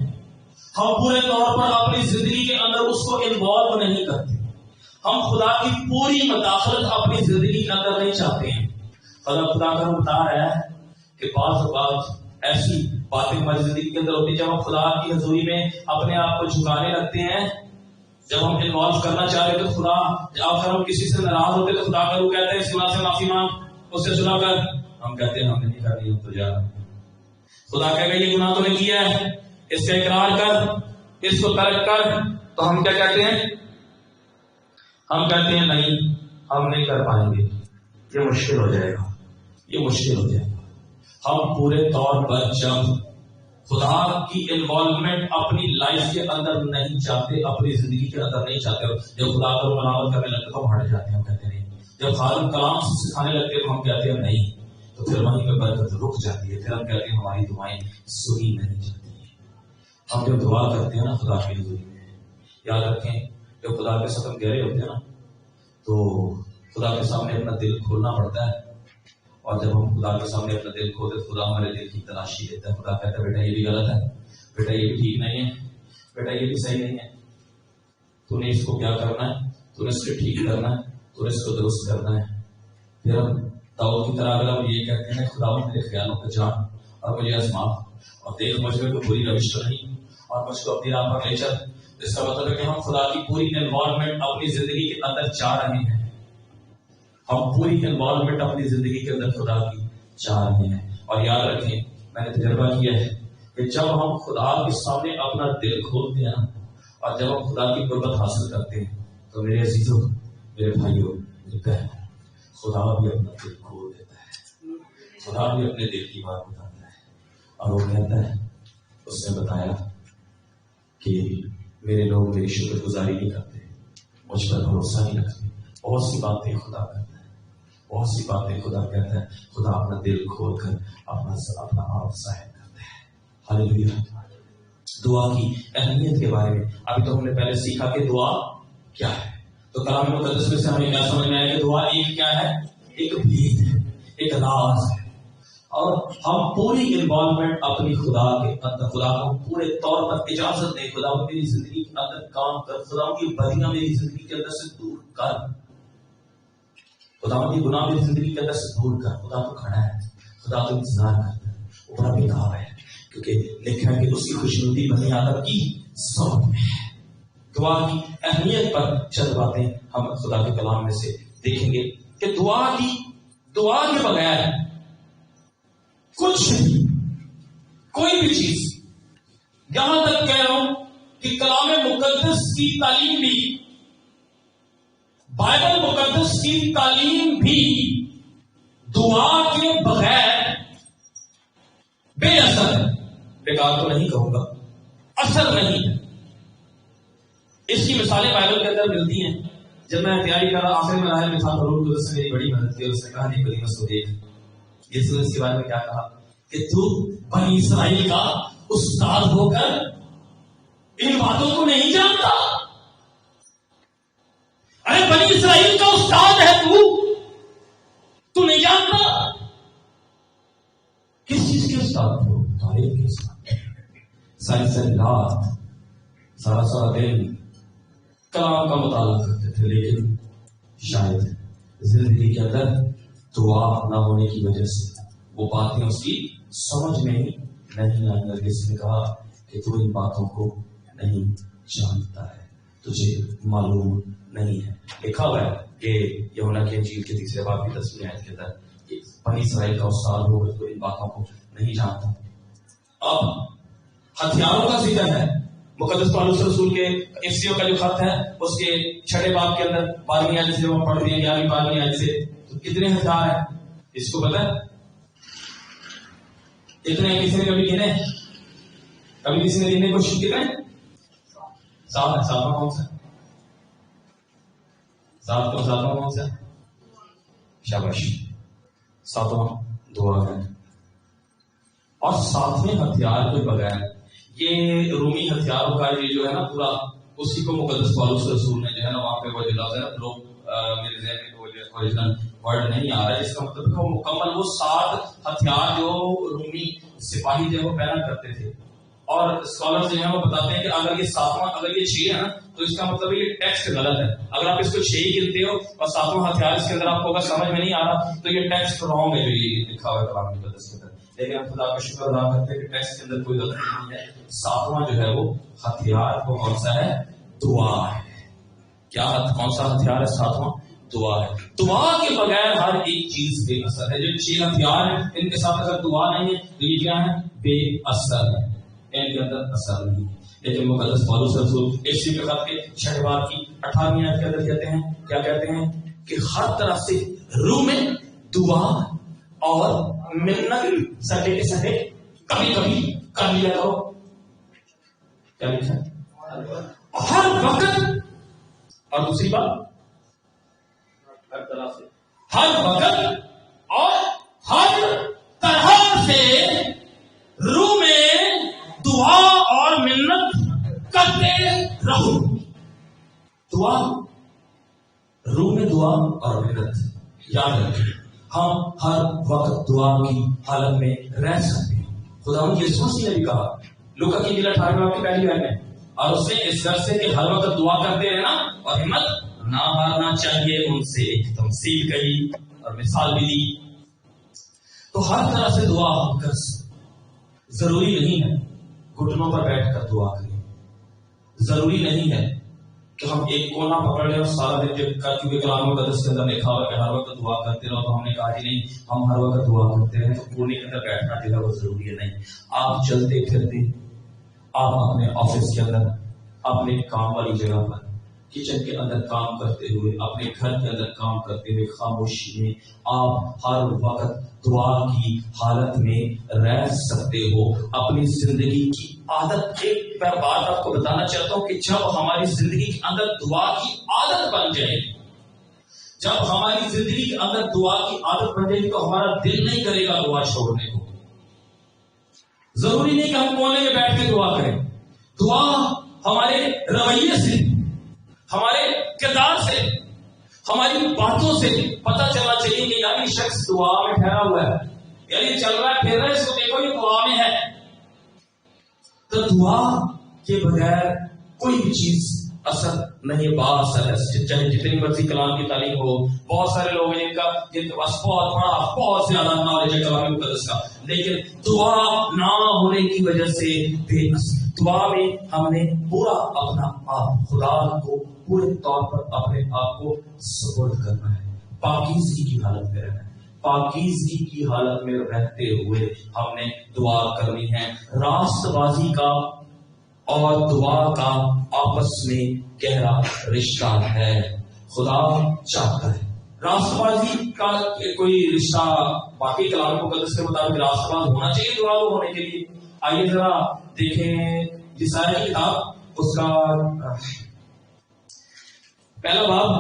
ہم پورے طور پر اپنی زندگی کے اندر اس کو انوالو نہیں کرتے, ہم خدا کی پوری مداخلت اپنی زندگی کے اندر نہیں چاہتے ہیں. خدا کا بتا رہا ہے کہ بعض اوقات ایسی باتیں ہماری زندگی کے اندر ہوتی ہیں جب ہم خدا کی حضوری میں اپنے آپ کو جھکانے لگتے ہیں, جب ہم انوالو کرنا چاہ رہے تو خدا, اگر ہم کسی سے ناراض ہوتے تو خدا کا وہ کہتے ہیں اس گناہ سے معافی مانگ, اس سے سنا کر. ہم کہتے ہیں ہم نے نہیں کر, ہم تو جا رہے ہیں. خدا کہے گا یہ گناہ تو نے کیا ہے, اس کا اقرار کر, اس کو ترک کر. تو ہم کیا کہتے ہیں؟ ہم کہتے ہیں نہیں, ہم نہیں کر پائیں گے, یہ مشکل ہو جائے گا, یہ مشکل ہو جائے گا. ہم پورے طور پر جب خدا کی انوالومنٹ اپنی لائف کے اندر نہیں چاہتے, اپنی زندگی کے اندر نہیں چاہتے, جب خدا کو مناور کرنے لگتے تو ہم ہٹ جاتے ہیں, ہم کہتے نہیں. جب خالق کلام سے سکھانے لگتے تو ہم کہتے ہیں نہیں, تو پھر وہیں پہ برکت رک جاتی ہے. پھر ہم کہتے ہیں ہماری دعائیں سنی نہیں جاتی ہیں. ہم جب دعا کرتے ہیں نا خدا کی حضوری میں, یاد رکھیں جب خدا کے ساتھ ہم گہرے ہوتے ہیں نا تو خدا کے سامنے اپنا دل کھولنا پڑتا ہے, اور جب ہم خدا کے سامنے اپنا دل کھولتے خدا ہمارے دل کی تلاشی لیتا ہے. خدا کہتا ہے بیٹا یہ بھی غلط ہے, بیٹا یہ بھی ٹھیک نہیں ہے, بیٹا یہ بھی صحیح نہیں ہے, تو نے اس کو کیا کرنا ہے, تو نے اس کو ٹھیک کرنا ہے, تو نے اس کو درست کرنا ہے. پھر ہم داؤد کی طرح اگر ہم یہ کہتے ہیں خدا میرے خیالوں کو جان اور مجھے آزما اور دیکھ مجھ میں کوئی بری روش تو نہیں, اور مجھ کو اپنی راہ پر لے چل. اس کا مطلب ہے کہ ہم خدا کی پوری انوالومنٹ اپنی زندگی کے اندر چاہ رہے ہیں, ہم پوری انوالومنٹ اپنی زندگی کے اندر خدا کی چاہ رہے ہیں. اور یاد رکھیں, میں نے تجربہ کیا ہے کہ جب ہم خدا کے سامنے اپنا دل کھولتے ہیں اور جب ہم خدا کی قربت حاصل کرتے ہیں تو میرے عزیزوں, میرے بھائیوں, میرے بہنوں, خدا بھی اپنا دل کھول دیتا ہے, خدا بھی اپنے دل کی بات بتاتا ہے. اور وہ کہتا ہے, اس نے بتایا کہ میرے لوگ میری شکر گزاری نہیں کرتے, مجھ پر بھروسہ نہیں رکھتے, بہت سی باتیں خدا کرتا ہے. بہت سی باتیں خدا کہتا ہے، خدا اپنا دل کھول کر اپنا آپ ظاہر کرتا ہے۔ ہاللیلویا۔ دعا کی اہمیت کے بارے میں ابھی تو ہم نے پہلے سیکھا کہ دعا کیا ہے، تو کلام مقدس میں سے ہمیں کیا سمجھ میں آیا کہ دعا ایک کیا ہے، ایک بھید ہے، ایک راز ہے، اور ہم پوری انوالومنٹ اپنی خدا کے اندر، خدا کو پورے طور پر اجازت دیں، خدا میری زندگی کے اندر کام کر، خدا کی بدیاں میری زندگی کے اندر سے دور کر، خدا کی گناہ میری زندگی کے اندر سے دور کر۔ خدا تو کھڑا ہے، خدا تو انتظار کرتا ہے، وہ بڑا بےتاب ہے، کیونکہ لکھا ہے کہ اس کی خوشنودی بنی آدم کی صحبت میں ہے۔ دعا کی اہمیت پر چند باتیں ہم خدا کے کلام میں سے دیکھیں گے کہ دعا کے بغیر کچھ نہیں، کوئی بھی چیز، یہاں تک کہہ رہا ہوں کہ کلام مقدس کی تعلیم بھی، بائبل مقدس کی تعلیم بھی دعا کے بغیر بے اثر ہے۔ بیکار تو نہیں کہوں گا، اثر نہیں ہے۔ اس کی مثالیں بائبل کے اندر ملتی ہیں۔ جب میں تیاری کر رہا، آخر میں راہ میں تھا، ضرور تو اس نے میری بڑی مدد کی، اور اس نے کہا نہیں بڑی مسئلہ دیکھ، یسوع اس کے بارے میں کیا کہا کہ تو بنی اسرائیل کا استاد ہو کر ان باتوں کو نہیں جانتا۔ ارے بنی اسرائیل کا استاد ہے تو نہیں جانتا؟ کس چیز کے استاد ہو؟ تاریخ کے استاد، ساری رات، سارا دن کلام کا مطالعہ کرتے تھے، لیکن شاید زندگی کے اندر دعا نہ ہونے کی وجہ سے وہ باتیں اس کی سمجھ میں نہیں آئی، اور اس نے کہا کہ تو ان باتوں کو نہیں جانتا ہے، تجھے معلوم نہیں ہے۔ لکھا ہوا ہے کہ یوحنا کی انجیل کے 3 باب کی 10ویں آیت کے اندر کہ بنی اسرائیل کا استاد ہو تو ان باتوں کو نہیں جانتا۔ اب ہتھیاروں کا ذکر ہے، مقدس پالوس رسول کے افسیوں کا جو خط ہے اس کے 6 باب کے اندر 12ویں آیت سے ہم پڑھ رہے ہیں، 11ویں 12ویں آیت سے، تو کتنے ہتھیار ہیں اس کو پتہ ہے؟ اتنے کسی نے کبھی گنے؟ کبھی کسی نے گننے کی کوشش کی ہے؟ 7 ہے۔ 7واں کون سا؟ 7واں کون سا؟ شاباش، 7واں دعا ہے۔ اور 7ویں ہتھیار کے بغیر یہ رومی ہتھیاروں کا یہ جو ہے نا پورا، اسی کو مقدس پالوس رسول نے جو ہے نا وہاں پہ وہ لفظ ہے، لوگ میرے ذہن میں اوریجنل ورڈ نہیں آ رہا ہے، اس کا مطلب کہ وہ مکمل وہ 7 ہتھیار جو رومی سپاہی جو وہ پہنا کرتے تھے۔ اور اسکالر جو ہیں وہ بتاتے ہیں کہ اگر یہ 7واں، اگر یہ 6 ہے نا تو اس کا مطلب یہ ٹیکسٹ غلط ہے۔ اگر آپ اس کو 6 ہی گنتے ہو اور 7واں ہتھیار اس کے اندر آپ کو اگر سمجھ میں نہیں آ رہا تو یہ ٹیکسٹ رانگ ہے جو یہ لکھا ہوا ہے کلام مقدس کے اندر۔ لیکن ہم خدا کا شکر ادا کرتے ہیں کہ ٹیکسٹ کے اندر کوئی غلطی نہیں ہے۔ 7واں جو ہے وہ ہتھیار وہ کون سا ہے؟ دعا ہے۔ کیا کون سا ہتھیار ہے؟ 7واں دعا ہے۔ دعا کے بغیر ہر ایک چیز بے اثر ہے۔ جو 6 ہتھیار ہیں ان کے ساتھ اگر دعا نہیں ہے تو یہ کیا ہے؟ بے اثر ہے، ان کے اندر اثر نہیں ہے۔ لیکن مقدس پالوس رسول اسی کے خط کے 6 باب کی 18ویں آیت کے اندر کہتے ہیں، کیا کہتے ہیں کہ ہر طرح سے روح میں دعا اور منت سٹے کے سٹے کبھی کبھی کر لیا کرو۔ کیا لکھا ہے؟ ہر وقت، اور دوسری بات ہر طرح سے، ہر وقت اور ہر طرح سے روح میں دعا اور منت کرتے رہو۔ دعا، روح میں دعا اور منت، یاد رکھیں ہم ہر وقت دعا کی حالت میں رہ سکتے ہیں۔ خدا یسوع مسیح نے بھی کہا لوکا کی 18 باب کی پہلی آیت میں، اور اس نے اس طرح سے کہ ہر وقت دعا کرتے رہنا اور ہمت نہ ہارنا چاہیے، ان سے ایک تمثیل کہی اور مثال بھی دی۔ تو ہر طرح سے دعا ہم کر سکتے، ضروری نہیں ہے گھٹنوں پر بیٹھ کر دعا کریں، ضروری نہیں ہے کہ ہم ایک کونا پکڑ لیں اور سارا دن جب کیونکہ کلام مقدس کے اندر لکھا ہوا کہ ہر وقت دعا کرتے رہو، تو ہم نے کہا کہ نہیں ہم ہر وقت دعا کرتے رہیں تو کونے کے اندر بیٹھنا جو ہے وہ ضروری ہے۔ نہیں، آپ چلتے پھرتے، آپ اپنے آفس کے اندر، اپنے کام والی جگہ پر، کچن کے اندر کام کرتے ہوئے، اپنے گھر کے اندر کام کرتے ہوئے، خاموشی میں آپ ہر وقت دعا کی حالت میں رہ سکتے ہو۔ اپنی زندگی کی عادت، ایک بات آپ کو بتانا چاہتا ہوں کہ جب ہماری زندگی کے اندر دعا کی عادت بن جائے جب ہماری زندگی کے اندر دعا کی عادت بن جائے گی تو ہمارا دل نہیں کرے گا دعا چھوڑنے کو. ضروری نہیں کہ ہم کونے میں بیٹھ کے دعا کریں. دعا ہمارے رویے سے، ہمارے کردار سے، ہماری باتوں سے پتہ چلنا چاہیے کہ یار یہ شخص دعا میں ٹھہرا ہوا ہے، یعنی چل رہا ہے پھر رہا ہے، اس کو دیکھو یہ دعا میں ہے. تو دعا کے بغیر کوئی بھی چیز اثر نہیں، باثر ہے. چاہے جتنی مرضی کلام کی تعلیم ہو، بہت سارے لوگ ہیں جن کے پاس بہت بڑا بہت زیادہ نالج ہے کلام مقدس کا، لیکن دعا نہ ہونے کی وجہ سے بے اثر. دعا میں ہم نے پورا اپنا آپ خدا کو پورے طور پر اپنے آپ کو سپرد کرنا ہے، پاکیزگی کی حالت میں رہنا ہے. پاکیزگی کی حالت میں رہتے ہوئے ہم نے دعا کرنی ہے. راست بازی کا اور دعا کا آپس میں گہرا رشتہ ہے. خدا چاہتا ہے راست بازی کا کوئی رشتہ باقی کلام مقدس کے مطابق راست باز ہونا چاہیے دعا کو ہونے کے لیے. آئیے ذرا دیکھیں یسایا کی کتاب، اس کا پہلا باب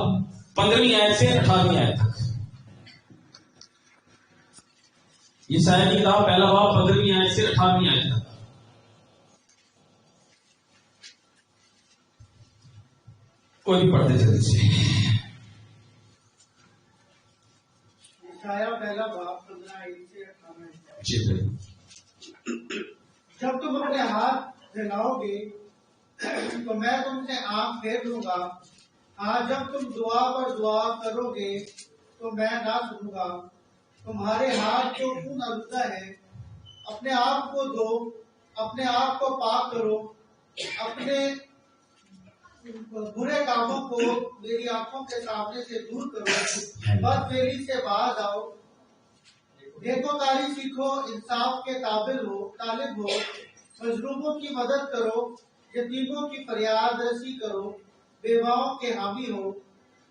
15ویں آیت سے 18ویں آیت تک. یسایا کی کتاب پہلا باب 15ویں آیت سے 18ویں آیت تک. کوئی بھی پڑھتے جلدی سے. یسایا پہلا باب 15 سے 18. جی بھائی. جب تم اپنے ہاتھ پھیلاؤ گے تو میں تم سے آنکھ پھیر لوں گا. ہاں جب تم دعا پر دعا کرو گے تو میں نہ سنوں گا. تمہارے ہاتھ جو خون آلودہ ہے اپنے آپ کو دو، اپنے آپ کو پاک کرو، اپنے برے کاموں کو میری آنکھوں کے سامنے سے دور کرو، بد فعلی سے باز آؤ، نیکوکاری سیکھو، انصاف کے طالب ہو، مظلوموں کی مدد کرو، یتیموں کی فریاد رسی کرو، بیواؤں کے حامی ہو.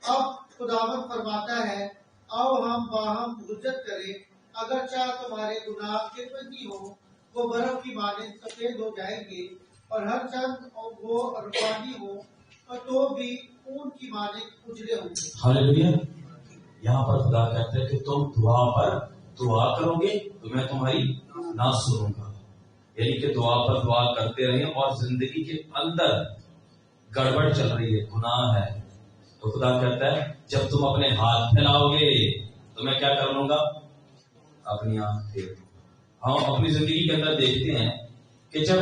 اب خداوند فرماتا ہے آؤ ہم باہم حجت کریں. اگرچہ تمہارے گناہ کتنی ہو وہ برف کی مانند سفید ہو جائیں گے، اور ہر چند وہ روحانی ہو تو بھی خون کی مانند اجڑے ہوں گے. ہاللیلویا. یہاں پر خدا کہتا ہے کہ تم دعا پر دعا کرو گے تو میں تمہاری نہ سنوں گا. یعنی کہ دعا پر دعا کرتے رہیں اور زندگی کے اندر گڑبڑ چل رہی ہے، گناہ ہے، تو خدا کہتا ہے جب تم اپنے ہاتھ پھیلاؤ گے تو میں کیا کر لوں گا؟ اپنی آنکھ پھیر. ہم اپنی زندگی کے اندر دیکھتے ہیں کہ جب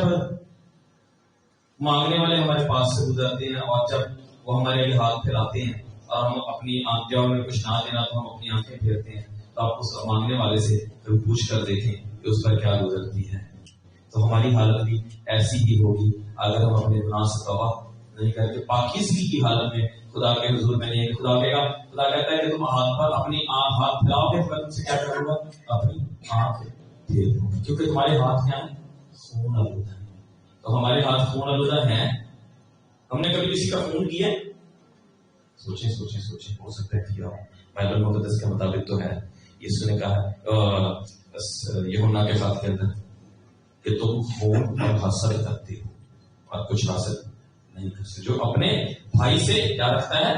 مانگنے والے ہمارے پاس سے گزرتے ہیں اور جب وہ ہمارے لیے ہاتھ پھیلاتے ہیں اور ہم اپنی آنکھ جب ہمیں کچھ نہ دینا تو ہم اپنی آنکھیں پھیرتے ہیں، تو آپ اس مانگنے والے سے پوچھ کر دیکھیں کہ اس پر کیا گزرتی ہے. تو ہماری حالت بھی ایسی ہی ہوگی اگر ہم اپنے گناہ سے توبہ نہیں کرتے. پاکیزگی کی حالت میں خدا کے حضور میں نہیں. خدا کہتا ہے کہ تم ہاتھ پر اپنی ہاتھ پھیلاؤ گے تو میں تم سے کیا کروں گا؟ اپنی آنکھ پھیر دوں گا. کیونکہ تمہارے ہاتھ کیا ہیں؟ خون آلودہ ہے. تو ہمارے ہاتھ خون آلودہ ہیں. ہم نے کبھی کسی کا خون کیا؟ سوچیں ہو سکتا ہے کیا ہو. بائبل مقدس کے مطابق تو ہے. یسوع نے کہا یوحنا کے خط کے اندر کہ تم خون اور حسد کرتے ہو اور کچھ حاصل نہیں کر سکتے. جو اپنے بھائی سے کیا رکھتا ہے؟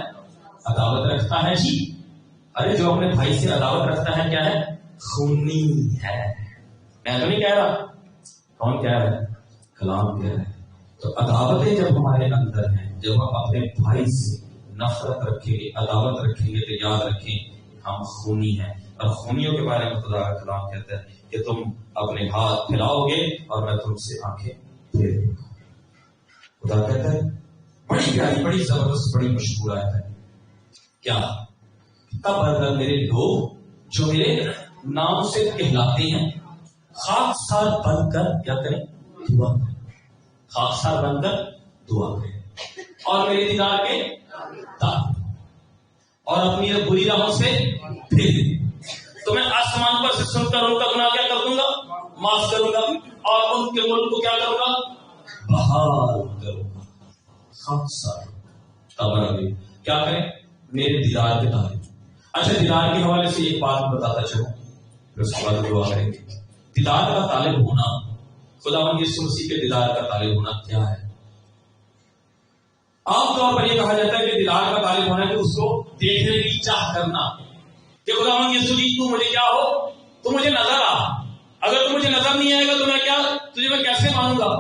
عداوت رکھتا ہے. جی ارے جو اپنے بھائی سے عداوت رکھتا ہے کیا ہے؟ خونی ہے. میں تو نہیں کہہ رہا، کون کہہ رہا ہے؟ کلام کہہ رہا ہے. تو عداوتیں جب ہمارے اندر ہیں، جب ہم اپنے بھائی سے نفرت رکھیں گے، عداوت رکھیں گے، تو یاد رکھیں ہم خونی ہیں. اور خونیوں کے بارے میں خدا کا کلام کہتا ہے کہ تم اپنے ہاتھ پھیلاؤ گے اور میں تم سے آنکھیں پھیر دوں گا. خدا کہتا ہے بڑی پیاری، بڑی زبردست، بڑی مشہور آیت ہے. کیا؟ تب اگر میرے لوگ جو میرے نام سے کہلاتے ہیں خاکسار بن کر کیا کریں؟ دعا کریں. خاکسار بن کر دعا کریں اور میرے دیدار کے تابع اور اپنی بری راہوں سے پھر دیں تو میں آسمان پر سے سن کر ان کا گناہ کیا کر دوں گا؟ معاف کروں گا اور ان کے ملک کو کیا کروں گا؟ بحال کروں گا. خاکسار تابع کیا کریں؟ میرے دیدار کے تابع. اچھا دیدار کے حوالے سے ایک بات بتاتا چلوں پھر اس کے بعد دعا کریں گے. دیدار کا طالب ہونا، خداوند یسوع مسیح کے دیدار کا طالب ہونا کیا ہے؟ عام طور پر یہ کہا جاتا ہے کہ دیدار کا طالب ہونا ہے کہ اس کو دیکھنے کی چاہ کرنا کہ خداوند یسوع تو مجھے کیا ہو، تو مجھے نظر آ، اگر تو مجھے نظر نہیں آئے گا تو میں کیا تجھے میں کیسے مانوں گا؟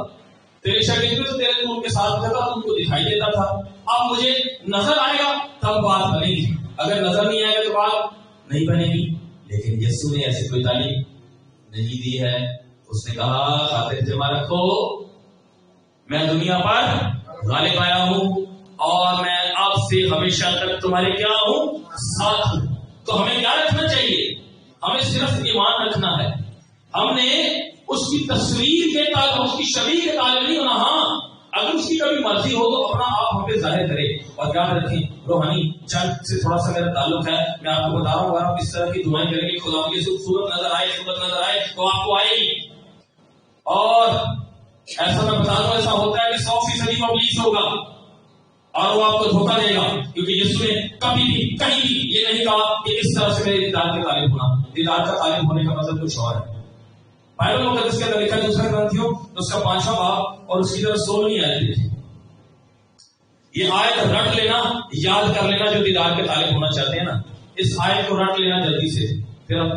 تیرے شاگرد تو تیرے ان کے ساتھ تھا، ان کو دکھائی دیتا تھا، اب مجھے نظر آئے گا تب بات بنے گی، اگر نظر نہیں آئے گا تو بات نہیں بنے گی۔ لیکن یسوع نے ایسی کوئی تعلیم نہیں دی ہے، اس نے کہا خاطر جمع رکھو، میں دنیا پر غالب آیا ہوں اور میں آپ سے ہمیشہ تک تمہارے کیا ہوں، ساتھ ہوں۔ تو ہمیں کیا رکھنا چاہیے؟ ہمیں صرف ایمان رکھنا ہے، ہم نے اس کی تصویر کے طالب، اس کی شبیہ کے طالب نہیں ہونا۔ ہاں اگر اس کی کبھی مرضی ہو تو اپنا آپ ہم پہ ظاہر کرے، اور یاد رکھیں روحانی جنگ سے تھوڑا سا میرا تعلق ہے، میں آپ کو بتا رہا ہوں اگر آپ اس طرح کی دعائیں کریں گے خدا کی صورت نظر آئے، صورت نظر آئے تو آپ کو آئے گی، اور ایسا میں بتا دوں ایسا ہوتا ہے کہ 100% ابلیس ہوگا اور وہ آپ کو دھوکہ دے گا، کیونکہ یسوع نے کبھی بھی کہیں بھی یہ نہیں کہا کہ اس طرح سے میرے دیدار کے طالب ہونا۔ دیدار کا طالب ہونے کا مطلب کچھ اور ہے۔ بائبل مقدس کے اندر لکھا ہے دوسرا گرنتھیوں اس کا 5واں باب اور اس کی طرف 16ویں آیت دیکھیں۔ یہ آیت رٹ لینا، یاد کر لینا جو دیدار کے طالب ہونا چاہتے ہیں نا، اس آیت کو رٹ لینا جلدی سے، پھر ہم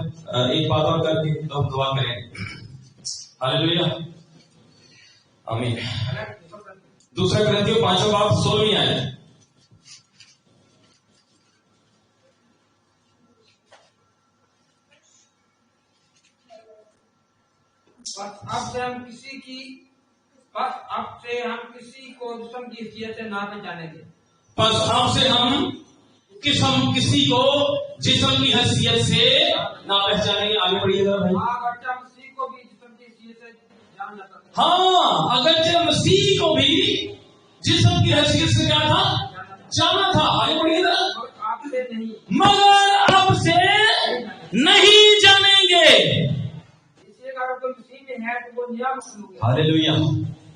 ایک بات اور کر کے ہم دعا کریں گے۔ ہاللیلویا، آمین۔ دوسرا گرنتھیوں 5واں باب 16ویں آیت۔ اب سے ہم کسی کو جسم کی حیثیت سے نہ پہچانیں گے۔ پس اب سے ہم کسی کو جسم کی حیثیت سے نہ پہچانیں گے۔ آگے بڑھیے گا بھائی۔ اگرچہ مسیح کو بھی جسم کی حیثیت سے جان نہ سکتے۔ ہاں اگرچہ مسیح کو بھی جسم کی حیثیت سے کیا تھا، جانا تھا۔ آگے بڑھیے گا۔ آپ سے نہیں، مگر اب سے نہیں جانیں گے۔ اگر کوئی مسیح میں ہے تو وہ نیا مخلوق ہے۔ ہاللیلویا۔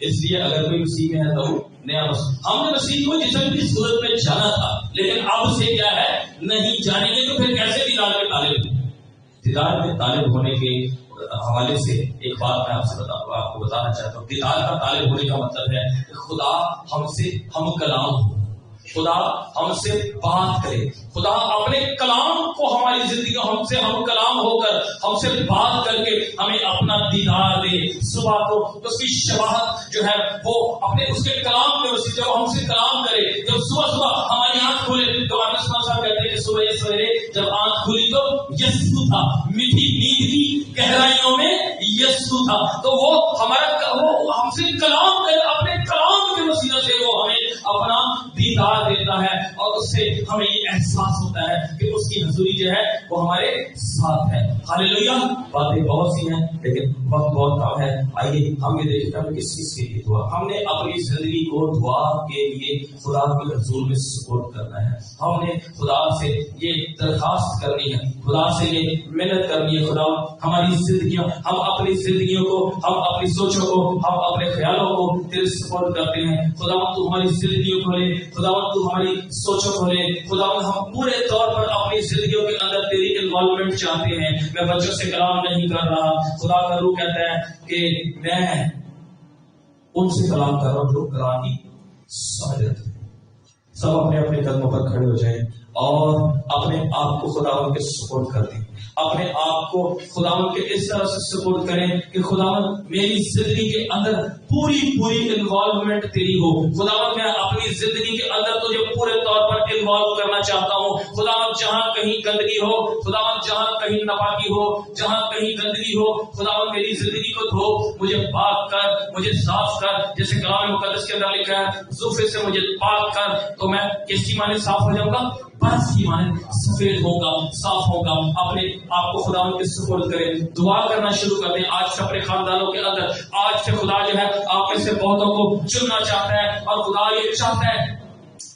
اس لیے اگر کوئی مسیح میں ہے تو نیا مخلوق۔ ہم نے مسیح کو جسم کی صورت میں جانا تھا، لیکن اب سے کیا ہے، نہیں جانیں گے۔ تو پھر کیسے دیدار کے طالب؟ دیدار کے طالب ہونے کے حوالے سے ایک بات میں آپ کو بتانا چاہتا ہوں۔ دیدار کا طالب ہونے کا مطلب ہے کہ خدا ہم سے ہم کلام ہو، خدا ہم سے بات کرے، خدا اپنے کلام کو ہماری زندگی ہم سے ہم کلام ہو کر ہم سے بات کر کے ہمیں اپنا دیدار دے۔ صبح کو اس کی شباہت جو ہے وہ اپنے اس کے کلام میں وسیع، جب ہم سے کلام کرے، جب صبح صبح ہماری آنکھ کھولے تو صاحب کہتے ہیں کہ صبح سویرے جب آنکھ کھلی تو یسوع تھا، میٹھی نیند کی گہرائیوں میں یسوع تھا۔ تو وہ ہمارا وہ ہم سے کلام کر اپنے کلام کے وسیلہ سے وہ ہمیں اپنا دیدار دیتا ہے، اور اس سے ہمیں یہ احساس ہوتا ہے کہ اس کی حضوری جو ہے وہ ہمارے ساتھ ہے۔ ہاللیلویا۔ باتیں بہت سی ہیں لیکن وقت بہت کم ہے، آئیے ہم یہ دیکھیں ہمیں کس چیز کے لیے دعا، ہم نے اپنی زندگی کو دعا کے لیے خدا کے حضور میں سپورٹ کرنا ہے۔ ہم نے خدا سے یہ درخواست کرنی ہے، خدا سے یہ محنت کرنی ہے، خدا ہماری زندگیوں، ہم اپنی زندگیوں کو، ہم اپنی سوچوں کو، ہم اپنے خیالوں کو تیرے سپورٹ کرتے ہیں۔ خدا تو ہماری زندگیوں کو لے، خدا تو ہماری سوچوں کو لے، خدا ہم پورے طور پر اپنی زندگیوں کے اندر تیری انوالومنٹ چاہتے ہیں۔ میں بچوں سے کلام نہیں کر رہا، خدا کا روح کہتا ہے کہ میں ان سے کلام کر رہا ہوں جو قرآن کی سہولت ہے۔ سب اپنے اپنے قدموں پر کھڑے ہو جائیں اور اپنے آپ کو خدا کے سپورٹ کر دیں، اپنے آپ کو خدا کے اس طرح سے سپورٹ کریں کہ خدا میری زندگی کے اندر پوری انوالومنٹ تیری ہو۔ خدا میں اپنی زندگی کے اندر تجھے پورے طور پر انوالو کرنا چاہتا ہوں۔ خدا جہاں کہیں گندگی ہو، خدا جہاں کہیں ناپاکی ہو، جہاں کہیں گندگی ہو، خدا میری زندگی کو دھو، مجھے پاک کر، مجھے صاف کر، جیسے کلام مقدس کے اندر لکھا ہے زوفے سے مجھے پاک کر، تو میں کس کی مانند صاف ہو جاؤں گا، برف کی مانند سفید ہوگا، صاف ہوگا۔ اپنے آپ کو خدا کے سپورٹ کریں، دعا کرنا شروع کر دیں آج سے اپنے خاندانوں کے اندر۔ آج سے خدا جو ہے آپ میں سے بہتوں کو چننا چاہتا ہے، اور خدا یہ چاہتا ہے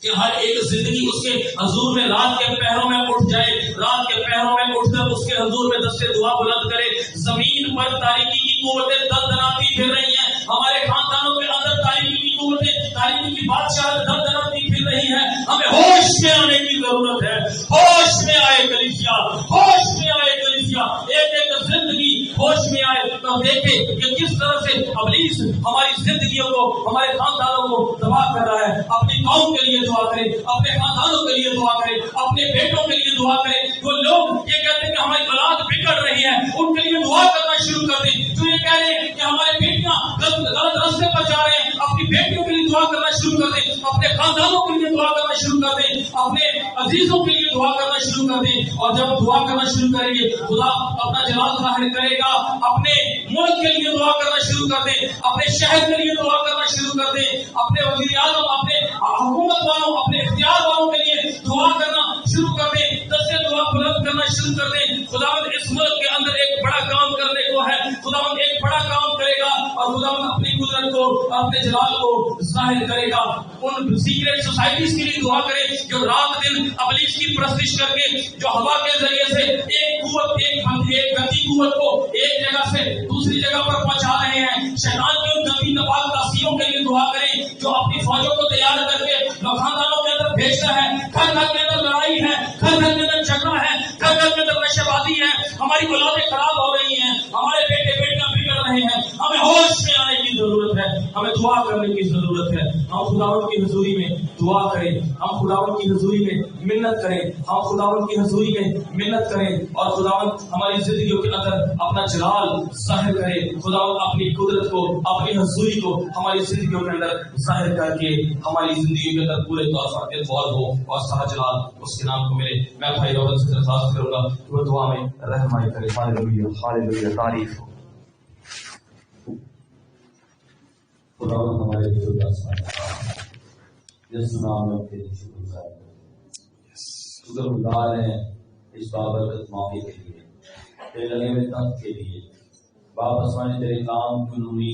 کہ ہر ایک زندگی اس کے حضور میں رات کے پہروں میں اٹھ جائے، رات کے پہروں میں اٹھ کر اس کے حضور میں دستے دعا بلند کرے۔ زمین پر تاریکی کی قوتیں دندناتی پھر رہی ہیں، ہمارے خاندانوں کے اندر تاریکی کی قوتیں، تاریکی کی بادشاہ دندناتی پھر رہی ہیں۔ ہمیں ہوش میں آنے کی ضرورت ہے۔ ہوش میں آئے کلیسیا، ہوش میں آئے کلیسیا، ایک زندگی ہوش میں آئے تو اور دیکھے کہ کس طرح سے ابلیس ہماری زندگیوں کو ہمارے خاندانوں کو تباہ کر رہا ہے. اپنی قوم کے لیے دعا کرے, اپنے خاندانوں کے لیے دعا کرے, اپنے بیٹوں کے لیے دعا کرے. جو لوگ یہ کہتے ہیں کہ ہماری اولاد بگڑ رہی ہے ان کے لیے دعا کرنا شروع کر دیں. جو یہ کہہ رہے ہیں کہ ہمارے بیٹیاں غلط راستے پر جا رہے ہیں, اپنی بیٹیوں کے لیے دعا کرنا شروع کر دیں, اپنے خاندانوں کے لیے دعا کرنا شروع کر دیں, اپنے عزیزوں کے لیے دعا کرنا شروع کر دیں. اور جب دعا کرنا شروع کریں گے خدا اپنا جلال ظاہر کرے گا. اپنے ملک کے لیے دعا کرنا شروع کر دیں, اپنے شہر کے لیے دعا کرنا شروع کر دیں, اپنے وزیر اعظم, اپنے حکومت والوں, اپنے اختیار والوں کے لیے دعا کرنا شروع کر دیں. دستے دعا بلند کرنا شروع کر دیں. خداوند اس ملک کے اندر ایک بڑا کام کرنے کو ہے. خداوند ایک بڑا کام کرے گا اور خداوند اپنی قدرت کو, اپنے جلال کو ظاہر کرے گا. ان سیکریٹ سوسائٹیز کے لیے دعا کرے جو رات دن ابلیس کی پرستش کر کے, جو ہوا کے ذریعے سے ایک قوت, ایک گندی قوت کو ایک جگہ سے دوسری جگہ پر پہنچا رہے ہیں. شیطان کی ان گندی نپاک داسیوں کے لیے دعا کریں جو اپنی فوجوں کو تیار کر کے خاندانوں کے اندر بھیجتا ہے. گھر گھر کے اندر لڑائی ہے, گھر گھر کے اندر جھگڑا ہے, گھر گھر کے اندر نشے بازی ہے. ہماری اولادیں خراب ہو رہی ہیں, ہمارے بیٹے بیٹیاں بگڑ رہے ہیں. ہمیں ہوش میں آنے کی ضرورت ہے, ہمیں دعا کرنے کی ضرورت ہے. ہم خداوند کی حضوری میں دعا کریں, ہم خداوند کی حضوری میں منت کریں, ہم خداوند کی حضوری میں منت کریں اور خداوند ہماری زندگیوں کے اندر اپنا جلال ظاہر کرے. خداوند اپنی قدرت کو, اپنی حضوری کو ہماری زندگیوں کے اندر ظاہر کر کے ہماری زندگی کے اندر پورے طور پر انوالو ہو اور سارا جلال اس کے نام کو ملے. میں بھائی روبن سے درخواست کروں گا کہ وہ دعا میں رہنمائی کرے. ہاللیلویہ, ہاللیلویہ, تعریف ہو. خداوند ہمارے بزرگ جس نام میں تیری شکر گزار ہیں اس بابرکت موقع کے لیے, تیرے لگے ہوئے تخت کے لیے. باپ آسمانی تیرے کام کی نوری